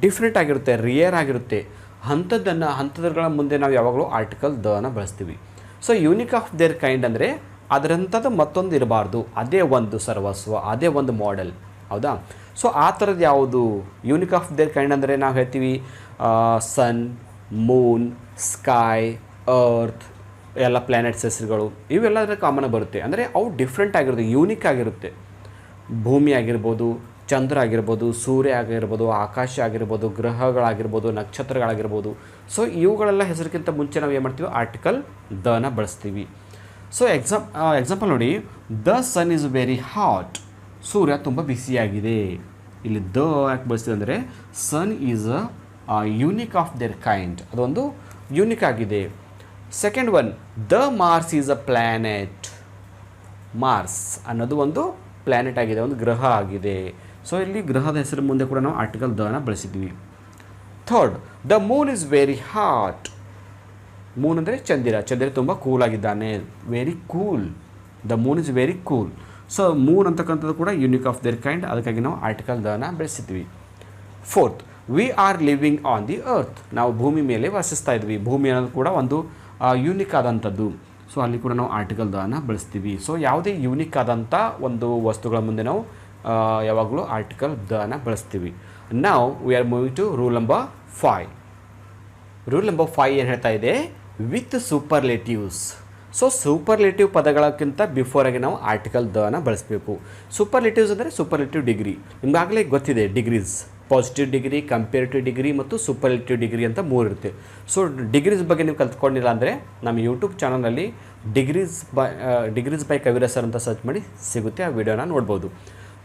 ಡಿಫ್ರೆಂಟ್ ಆಗಿರುತ್ತೆ, ರಿಯರ್ ಆಗಿರುತ್ತೆ, ಹಂತದಗಳ ಮುಂದೆ ನಾವು ಯಾವಾಗಲೂ ಆರ್ಟಿಕಲ್ ದನ ಬಳಸ್ತೀವಿ. So unique of their kind ಅಂದರೆ ಅದರಂಥದ್ದು ಮತ್ತೊಂದು ಇರಬಾರ್ದು, ಅದೇ ಒಂದು ಸರ್ವಸ್ವ, ಅದೇ ಒಂದು ಮಾಡೆಲ್, ಹೌದಾ? ಸೊ ಆ ಥರದ್ದು ಯಾವುದು ಯೂನಿಕ್ ಆಫ್ ದೇರ್ ಕೈಂಡ್ ಅಂದರೆ ನಾವು ಹೇಳ್ತೀವಿ ಸನ್, ಮೂನ್, ಸ್ಕೈ, ಅರ್ತ್, ಎಲ್ಲ ಪ್ಲ್ಯಾನೆಟ್ಸ್ ಹೆಸರುಗಳು ಇವೆಲ್ಲದರ ಕಾಮನ್ ಬರುತ್ತೆ. ಅಂದರೆ ಅವು ಡಿಫ್ರೆಂಟ್ ಆಗಿರುತ್ತೆ, ಯೂನಿಕ್ ಆಗಿರುತ್ತೆ. ಭೂಮಿ ಆಗಿರ್ಬೋದು, ಚಂದ್ರ ಆಗಿರ್ಬೋದು, ಸೂರ್ಯ ಆಗಿರ್ಬೋದು, ಆಕಾಶ ಆಗಿರ್ಬೋದು, ಗ್ರಹಗಳಾಗಿರ್ಬೋದು, ನಕ್ಷತ್ರಗಳಾಗಿರ್ಬೋದು. ಸೊ ಇವುಗಳೆಲ್ಲ ಹೆಸರಿಗಿಂತ ಮುಂಚೆ ನಾವು ಏನು ಮಾಡ್ತೀವಿ, ಆರ್ಟಿಕಲ್ ದನ ಬಳಸ್ತೀವಿ. ಸೊ ಎಕ್ಸಾಂಪಲ್ ನೋಡಿ, the sun is very hot. ಸೂರ್ಯ ತುಂಬ ಬಿಸಿಯಾಗಿದೆ. ಇಲ್ಲಿ ದ ಯಾಕೆ ಬಳಸ್ತೀವಿ ಅಂದರೆ sun is unique of their kind, ಅದೊಂದು ಯೂನಿಕ್ ಆಗಿದೆ. Second one, the Mars is a planet. Mars ಅನ್ನೋದು ಒಂದು ಪ್ಲ್ಯಾನೆಟ್ ಆಗಿದೆ, ಒಂದು ಗ್ರಹ ಆಗಿದೆ. ಸೊ ಇಲ್ಲಿ ಗ್ರಹದ ಹೆಸರು ಮುಂದೆ ಕೂಡ ನಾವು ಆರ್ಟಿಕಲ್ ದನ ಬಳಸಿದ್ವಿ. Third, the Moon is very hot. Moon ಅಂದರೆ ಚಂದಿರ ತುಂಬ ಕೂಲ್ ಆಗಿದ್ದಾನೆ, very cool. The Moon is very cool. So Moon ಅಂತಕ್ಕಂಥದ್ದು ಕೂಡ ಯೂನಿಕ್ ಆಫ್ ದೇರ್ ಕೈಂಡ್, ಅದಕ್ಕಾಗಿ ನಾವು ಆರ್ಟಿಕಲ್ ದನ ಬಳಸಿದ್ವಿ. Fourth, we are living on the earth. ನಾವು ಭೂಮಿ ಮೇಲೆ ವಾಸಿಸ್ತಾ ಇದ್ವಿ. ಭೂಮಿ ಅನ್ನೋದು ಕೂಡ ಒಂದು ಯೂನಿಕ್ ಆದಂಥದ್ದು. ಸೊ ಅಲ್ಲಿ ಕೂಡ ನಾವು ಆರ್ಟಿಕಲ್ ದನ ಬಳಸ್ತೀವಿ. ಸೊ ಯಾವುದೇ ಯೂನಿಕ್ ಆದಂಥ ಒಂದು ವಸ್ತುಗಳ ಮುಂದೆ ನಾವು ಯಾವಾಗಲೂ ಆರ್ಟಿಕಲ್ ದನ ಬಳಸ್ತೀವಿ. ನಾವು we are moving to rule number 5. Rule number 5 ಏನು ಹೇಳ್ತಾ ಇದೆ, ವಿತ್ ಸೂಪರ್ಲೇಟಿವ್ಸ್. ಸೊ ಸೂಪರ್ಲೇಟಿವ್ ಪದಗಳಕ್ಕಿಂತ ಬಿಫೋರಾಗಿ ನಾವು ಆರ್ಟಿಕಲ್ ದನ ಬಳಸಬೇಕು. ಸೂಪರ್ಲೇಟಿವ್ಸ್ ಅಂದರೆ ಸೂಪರ್ಲೇಟಿವ್ ಡಿಗ್ರಿ. ನಿಮಗಾಗಲೇ ಗೊತ್ತಿದೆ, degrees, positive degree, comparative degree ಮತ್ತು ಸೂಪರ್ಲೇಟಿವ್ ಡಿಗ್ರಿ ಅಂತ 3 ಇರುತ್ತೆ. ಸೊ ಡಿಗ್ರೀಸ್ ಬಗ್ಗೆ ನೀವು ಕಲ್ತ್ಕೊಂಡಿಲ್ಲ ಅಂದರೆ ನಮ್ಮ ಯೂಟ್ಯೂಬ್ ಚಾನಲಲ್ಲಿ ಡಿಗ್ರೀಸ್ ಬೈ ಕವಿರಾಜ್ ಸರ್ ಅಂತ ಸರ್ಚ್ ಮಾಡಿ ಸಿಗುತ್ತೆ, ಆ ವಿಡಿಯೋನ ನೋಡ್ಬೋದು.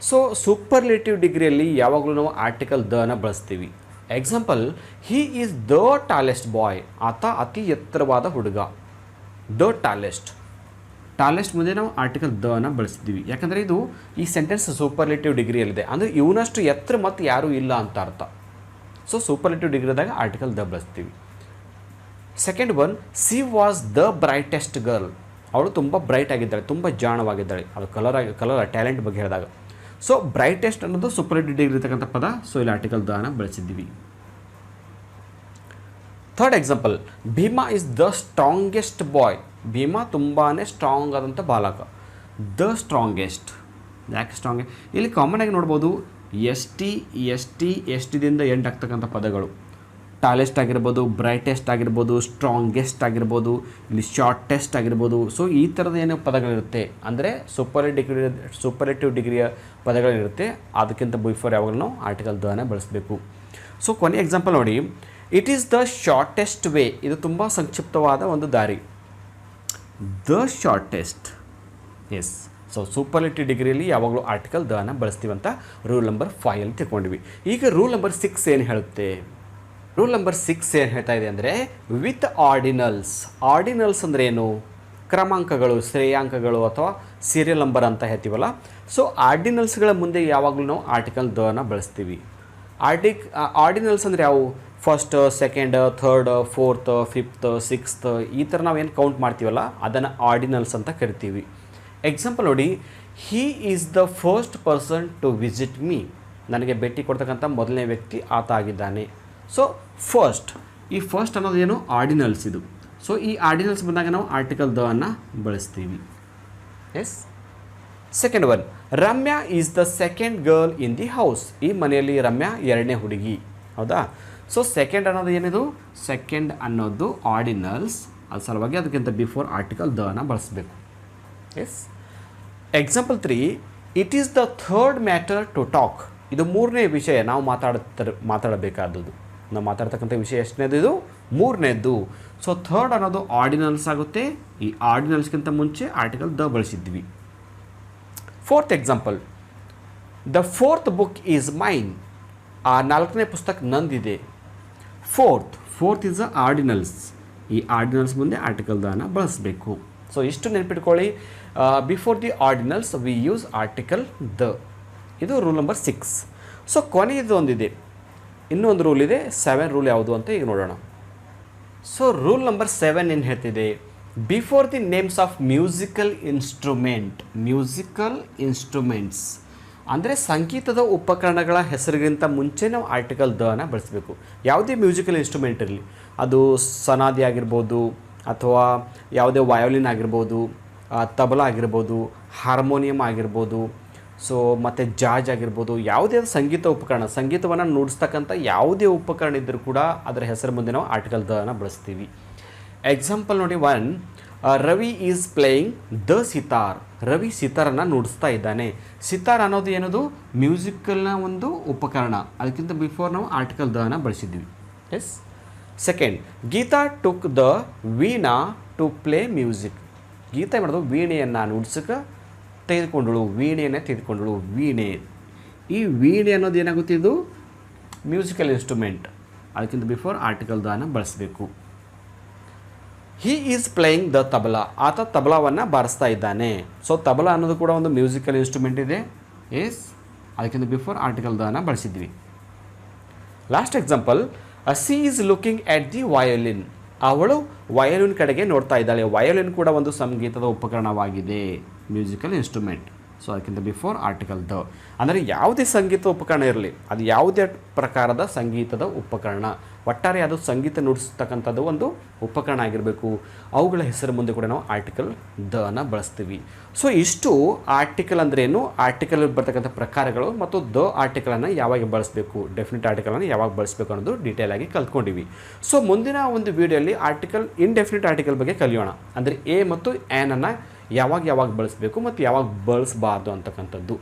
ಸೊ ಸೂಪರ್ಲೇಟಿವ್ ಡಿಗ್ರಿಯಲ್ಲಿ ಯಾವಾಗಲೂ ನಾವು ಆರ್ಟಿಕಲ್ ದನ ಬಳಸ್ತೀವಿ. Example, Hi is the tallest boy. ಆತ ಅತಿ ಎತ್ತರವಾದ ಹುಡುಗ. ದ ಟಾಲೆಸ್ಟ್ ಮುಂದೆ ನಾವು ಆರ್ಟಿಕಲ್ ದನ ಬಳಸ್ತೀವಿ. ಯಾಕಂದರೆ ಇದು ಈ ಸೆಂಟೆನ್ಸ್ ಸೂಪರ್ಲೇಟಿವ್ ಡಿಗ್ರಿಯಲ್ಲಿದೆ, ಅಂದರೆ ಇವನಷ್ಟು ಎತ್ತರ ಮತ್ತು ಯಾರೂ ಇಲ್ಲ ಅಂತ ಅರ್ಥ. ಸೊ ಸೂಪರ್ಲೇಟಿವ್ ಡಿಗ್ರಿದಾಗ ಆರ್ಟಿಕಲ್ ದ ಬಳಸ್ತೀವಿ. Second one, C was the brightest girl. ಅವಳು ತುಂಬ ಬ್ರೈಟ್ ಆಗಿದ್ದಾಳೆ, ತುಂಬ ಜಾಣವಾಗಿದ್ದಾಳೆ. ಅದು ಕಲರ್ ಟ್ಯಾಲೆಂಟ್ ಬಗ್ಗೆ ಹೇಳಿದಾಗ. ಸೊ ಬ್ರೈಟೆಸ್ಟ್ ಅನ್ನೋದು ಸೂಪರ್ಲೇಟಿವ್ ಡಿಗ್ರಿ ಇರತಕ್ಕಂಥ ಪದ. ಸೊ ಇಲ್ಲಿ ಆರ್ಟಿಕಲ್ ದ ಬಳಸಿದ್ದೀವಿ. Third example, Bhima is the strongest boy. Bhima ತುಂಬಾ ಸ್ಟ್ರಾಂಗ್ ಆದಂಥ ಬಾಲಕ. ದ ಸ್ಟ್ರಾಂಗೆಸ್ಟ್, ಯಾಕೆ ಸ್ಟ್ರಾಂಗ್? ಇಲ್ಲಿ ಕಾಮನ್ ಆಗಿ ನೋಡ್ಬೋದು ಎಸ್ ಟಿದಿಂದ ಎಂಡ್ ಆಗ್ತಕ್ಕಂಥ ಪದಗಳು. ಟಾಲೆಸ್ಟ್ ಆಗಿರ್ಬೋದು, ಬ್ರೈಟೆಸ್ಟ್ ಆಗಿರ್ಬೋದು, ಸ್ಟ್ರಾಂಗೆಸ್ಟ್ ಆಗಿರ್ಬೋದು, ಇಲ್ಲಿ ಶಾರ್ಟೆಸ್ಟ್ ಆಗಿರ್ಬೋದು. ಸೊ ಈ ಥರದ ಏನು ಪದಗಳಿರುತ್ತೆ ಅಂದರೆ ಸೂಪರ್ಲೇಟಿವ್ ಡಿಗ್ರಿಯ ಪದಗಳಿರುತ್ತೆ. ಅದಕ್ಕಿಂತ ಬಿಫೋರ್ ಯಾವಾಗಲೂ ನಾವು ಆರ್ಟಿಕಲ್ ದ ಬಳಸಬೇಕು. ಸೊ ಕೊನೆ ಎಕ್ಸಾಂಪಲ್ ನೋಡಿ, it is the shortest way. ಇದು ತುಂಬ ಸಂಕ್ಷಿಪ್ತವಾದ ಒಂದು ದಾರಿ. The shortest. Yes. So superlative ಡಿಗ್ರಿಯಲ್ಲಿ ಯಾವಾಗಲೂ ಆರ್ಟಿಕಲ್ ದ ಬಳಸ್ತೀವಂತ ರೂಲ್ ನಂಬರ್ 5 ಅಲ್ಲಿ ತಿಳ್ಕೊಂಡಿವಿ. ಈಗ ರೂಲ್ ನಂಬರ್ 6 ಏನು ಹೇಳುತ್ತೆ? ರೂಲ್ ನಂಬರ್ 6 ಏನು ಹೇಳ್ತಾ ಇದೆ ಅಂದರೆ ವಿತ್ ಆರ್ಡಿನಲ್ಸ್. ಆರ್ಡಿನಲ್ಸ್ ಅಂದರೆ ಏನು? ಕ್ರಮಾಂಕಗಳು, ಶ್ರೇಯಾಂಕಗಳು ಅಥವಾ ಸೀರಿಯಲ್ ನಂಬರ್ ಅಂತ ಹೇಳ್ತೀವಲ್ಲ. ಸೊ ಆರ್ಡಿನಲ್ಸ್ಗಳ ಮುಂದೆ ಯಾವಾಗಲೂ ನಾವು ಆರ್ಟಿಕಲ್ ದ ಬಳಸ್ತೀವಿ. ಆರ್ಡಿನಲ್ಸ್ ಅಂದರೆ ಯಾವುವು? First, second, third, fourth, fifth, sixth, ಈ ಥರ ನಾವೇನು ಕೌಂಟ್ ಮಾಡ್ತೀವಲ್ಲ ಅದನ್ನು ಆರ್ಡಿನಲ್ಸ್ ಅಂತ ಕರಿತೀವಿ. ಎಕ್ಸಾಂಪಲ್ ನೋಡಿ, he is the first person to visit me. ನನಗೆ ಭೇಟಿ ಕೊಡ್ತಕ್ಕಂಥ ಮೊದಲನೇ ವ್ಯಕ್ತಿ ಆತ ಆಗಿದ್ದಾನೆ. ಸೊ ಫಸ್ಟ್, ಈ ಫಸ್ಟ್ ಅನ್ನೋದು ಏನು? ಆರ್ಡಿನಲ್ಸ್ ಇದು. ಸೊ ಈ ಆರ್ಡಿನಲ್ಸ್ ಬಂದಾಗ ನಾವು ಆರ್ಟಿಕಲ್ ದ ಬಳಸ್ತೀವಿ. Yes. Second one, Ramya is the second girl in the house. ಈ ಮನೆಯಲ್ಲಿ ರಮ್ಯಾ ಎರಡನೇ ಹುಡುಗಿ. ಹೌದಾ? ಸೊ ಸೆಕೆಂಡ್ ಅನ್ನೋದು ಏನಿದು? ಸೆಕೆಂಡ್ ಅನ್ನೋದು ಆರ್ಡಿನಲ್ಸ್. ಅದು ಸಲುವಾಗಿ ಅದಕ್ಕಿಂತ ಬಿಫೋರ್ ಆರ್ಟಿಕಲ್ ದ ಬಳಸಬೇಕು. Yes. Example 3, it is the third matter to talk. ಇದು ಮೂರನೇ ವಿಷಯ ನಾವು ಮಾತಾಡಬೇಕಾದದ್ದು. ನಾವು ಮಾತಾಡ್ತಕ್ಕಂಥ ವಿಷಯ ಎಷ್ಟನೇದು? ಇದು ಮೂರನೇದು. ಸೊ ಥರ್ಡ್ ಅನ್ನೋದು ಆರ್ಡಿನಲ್ಸ್ ಆಗುತ್ತೆ. ಈ ಆರ್ಡಿನಲ್ಸ್ಗಿಂತ ಮುಂಚೆ ಆರ್ಟಿಕಲ್ ದ ಬಳಸಿದ್ವಿ. Fourth example, the fourth book is mine. ಆ 4ನೇ ಪುಸ್ತಕ ನಂದಿದೆ. Fourth is the ordinals. ಈ ಆರ್ಡಿನಲ್ಸ್ ಮುಂದೆ ಆರ್ಟಿಕಲ್ ದ ಬಳಸಬೇಕು. ಸೊ ಇಷ್ಟು ನೆನಪಿಟ್ಕೊಳ್ಳಿ. Before the ordinals we use article the. ಇದು ರೂಲ್ ನಂಬರ್ 6. ಸೊ ಕೊನೆಯದು ಒಂದಿದೆ, ಇನ್ನೂ ಒಂದು ರೂಲ್ ಇದೆ. 7 ರೂಲ್ ಯಾವುದು ಅಂತ ಈಗ ನೋಡೋಣ. ಸೊ ರೂಲ್ ನಂಬರ್ 7 ಏನು ಹೇಳ್ತಿದೆ? Before the names of musical instruments ಅಂದರೆ ಸಂಗೀತದ ಉಪಕರಣಗಳ ಹೆಸರಿಗಿಂತ ಮುಂಚೆ ನಾವು ಆರ್ಟಿಕಲ್ ದ ಬಳಸಬೇಕು. ಯಾವುದೇ ಮ್ಯೂಸಿಕಲ್ ಇನ್ಸ್ಟ್ರೂಮೆಂಟ್ ಇರಲಿ, ಅದು ಸನಾದಿ ಆಗಿರ್ಬೋದು ಅಥವಾ ಯಾವುದೇ ವಯೋಲಿನ್ ಆಗಿರ್ಬೋದು, ತಬಲಾ ಆಗಿರ್ಬೋದು, ಹಾರ್ಮೋನಿಯಂ ಆಗಿರ್ಬೋದು, ಸೊ ಮತ್ತು ಜಾಜ್ ಆಗಿರ್ಬೋದು, ಯಾವುದೇ ಸಂಗೀತ ಉಪಕರಣ, ಸಂಗೀತವನ್ನು ನುಡಿಸ್ತಕ್ಕಂಥ ಯಾವುದೇ ಉಪಕರಣ ಇದ್ದರೂ ಕೂಡ ಅದರ ಹೆಸರು ಮುಂದೆ ನಾವು ಆರ್ಟಿಕಲ್ ದ ಬಳಸ್ತೀವಿ. ಎಕ್ಸಾಂಪಲ್ ನೋಡಿ, 1, Ravi is playing the sitar. Ravi ಸಿತಾರನ್ನು ನುಡಿಸ್ತಾ ಇದ್ದಾನೆ. ಸಿತಾರ್ ಅನ್ನೋದು ಏನದು? ಮ್ಯೂಸಿಕಲ್ನ ಒಂದು ಉಪಕರಣ. ಅದಕ್ಕಿಂತ ಬಿಫೋರ್ ನಾವು ಆರ್ಟಿಕಲ್ ದ ಬಳಸಿದ್ವಿ. Yes. Second, Geeta took the veena to play music. Geeta ಮಾಡೋದು ವೀಣೆಯನ್ನು ನುಡ್ಸಕ್ಕೆ ವೀಣೆಯನ್ನು ತೆಗೆದುಕೊಂಡಳು. ವೀಣೆ, ಈ ವೀಣೆ ಅನ್ನೋದು ಏನಾಗುತ್ತೆ? ಇದು ಮ್ಯೂಸಿಕಲ್ ಇನ್ಸ್ಟ್ರೂಮೆಂಟ್. ಅದಕ್ಕಿಂತ ಬಿಫೋರ್ ಆರ್ಟಿಕಲ್ ದ ಬಳಸಬೇಕು. He is playing the tabla. ಆತ ತಬಲಾವನ್ನು ಬಾರಿಸ್ತಾ ಇದ್ದಾನೆ. ಸೊ ತಬಲಾ ಅನ್ನೋದು ಕೂಡ ಒಂದು ಮ್ಯೂಸಿಕಲ್ ಇನ್ಸ್ಟ್ರೂಮೆಂಟ್ ಇದೆ. ಎಸ್. ಅದಕ್ಕಿಂತ ಬಿಫೋರ್ ಆರ್ಟಿಕಲ್ ದ ಬಳಸಿದ್ವಿ. Last example, C is looking at the violin. ಅವಳು ವಯೋಲಿನ್ ಕಡೆಗೆ ನೋಡ್ತಾ ಇದ್ದಾಳೆ. ವಯೋಲಿನ್ ಕೂಡ ಒಂದು ಸಂಗೀತದ ಉಪಕರಣವಾಗಿದೆ, ಮ್ಯೂಸಿಕಲ್ ಇನ್ಸ್ಟ್ರೂಮೆಂಟ್. ಸೊ ಅದಕ್ಕಿಂತ ಬಿಫೋರ್ ಆರ್ಟಿಕಲ್ ದ. ಅಂದರೆ ಯಾವುದೇ ಸಂಗೀತ ಉಪಕರಣ ಇರಲಿ, ಅದು ಯಾವುದೇ ಪ್ರಕಾರದ ಸಂಗೀತದ ಉಪಕರಣ, ಒಟ್ಟಾರೆ ಅದು ಸಂಗೀತ ನುಡಿಸ್ತಕ್ಕಂಥದ್ದು ಒಂದು ಉಪಕರಣ ಆಗಿರಬೇಕು. ಅವುಗಳ ಹೆಸರು ಮುಂದೆ ಕೂಡ ನಾವು ಆರ್ಟಿಕಲ್ ದ ಬಳಸ್ತೀವಿ. ಸೊ ಇಷ್ಟು ಆರ್ಟಿಕಲ್ ಅಂದ್ರೇನು, ಆರ್ಟಿಕಲ್ ಬರ್ತಕ್ಕಂಥ ಪ್ರಕಾರಗಳು ಮತ್ತು ದ ಆರ್ಟಿಕಲನ್ನು ಯಾವಾಗ ಬಳಸಬೇಕು, ಡೆಫಿನಿಟ್ ಆರ್ಟಿಕಲನ್ನು ಯಾವಾಗ ಬಳಸಬೇಕು ಅನ್ನೋದು ಡೀಟೇಲ್ ಆಗಿ ಕಲ್ತ್ಕೊಂಡಿವಿ. ಸೊ ಮುಂದಿನ ಒಂದು ವಿಡಿಯೋಲಿ ಇಂಡೆಫಿನಿಟ್ ಆರ್ಟಿಕಲ್ ಬಗ್ಗೆ ಕಲಿಯೋಣ. ಅಂದರೆ ಎ ಮತ್ತು ಆ್ಯನನ್ನು ಯಾವಾಗ ಬಳಸಬೇಕು ಮತ್ತು ಯಾವಾಗ ಬಳಸಬಾರ್ದು ಅಂತಕ್ಕಂಥದ್ದು.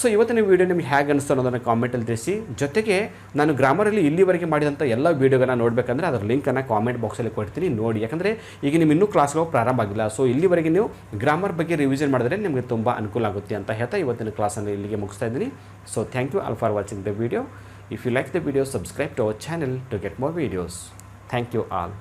ಸೊ ಇವತ್ತಿನ ವೀಡಿಯೋ ನಿಮ್ಗೆ ಹೇಗೆ ಅನಿಸ್ತು ಅನ್ನೋದನ್ನು ಕಾಮೆಂಟಲ್ಲಿ ತಿಳಿಸಿ. ಜೊತೆಗೆ ನಾನು ಗ್ರಾಮರಲ್ಲಿ ಇಲ್ಲಿವರೆಗೆ ಮಾಡಿದಂಥ ಎಲ್ಲ ವೀಡಿಯೋಗಳನ್ನ ನೋಡಬೇಕಂದ್ರೆ ಅದರ ಲಿಂಕನ್ನು ಕಾಮೆಂಟ್ ಬಾಕ್ಸಲ್ಲಿ ಕೊಡ್ತೀನಿ, ನೋಡಿ. ಯಾಕಂದರೆ ಈಗ ನಿಮ್ಮ ಇನ್ನೂ ಕ್ಲಾಸ್ಗಳು ಪ್ರಾರಂಭ ಆಗಿಲ್ಲ. ಸೊ ಇಲ್ಲಿವರೆಗೆ ನೀವು ಗ್ರಾಮರ್ ಬಗ್ಗೆ ರಿವಿಷನ್ ಮಾಡಿದ್ರೆ ನಿಮಗೆ ತುಂಬ ಅನುಕೂಲ ಆಗುತ್ತೆ ಅಂತ ಹೇಳ್ತಾ ಇವತ್ತಿನ ಕ್ಲಾಸನ್ನು ಇಲ್ಲಿಗೆ ಮುಗಿಸ್ತಾ ಇದ್ದೀನಿ. So thank you all for watching the video. If you like the video, subscribe to our channel to get more videos. Thank you all.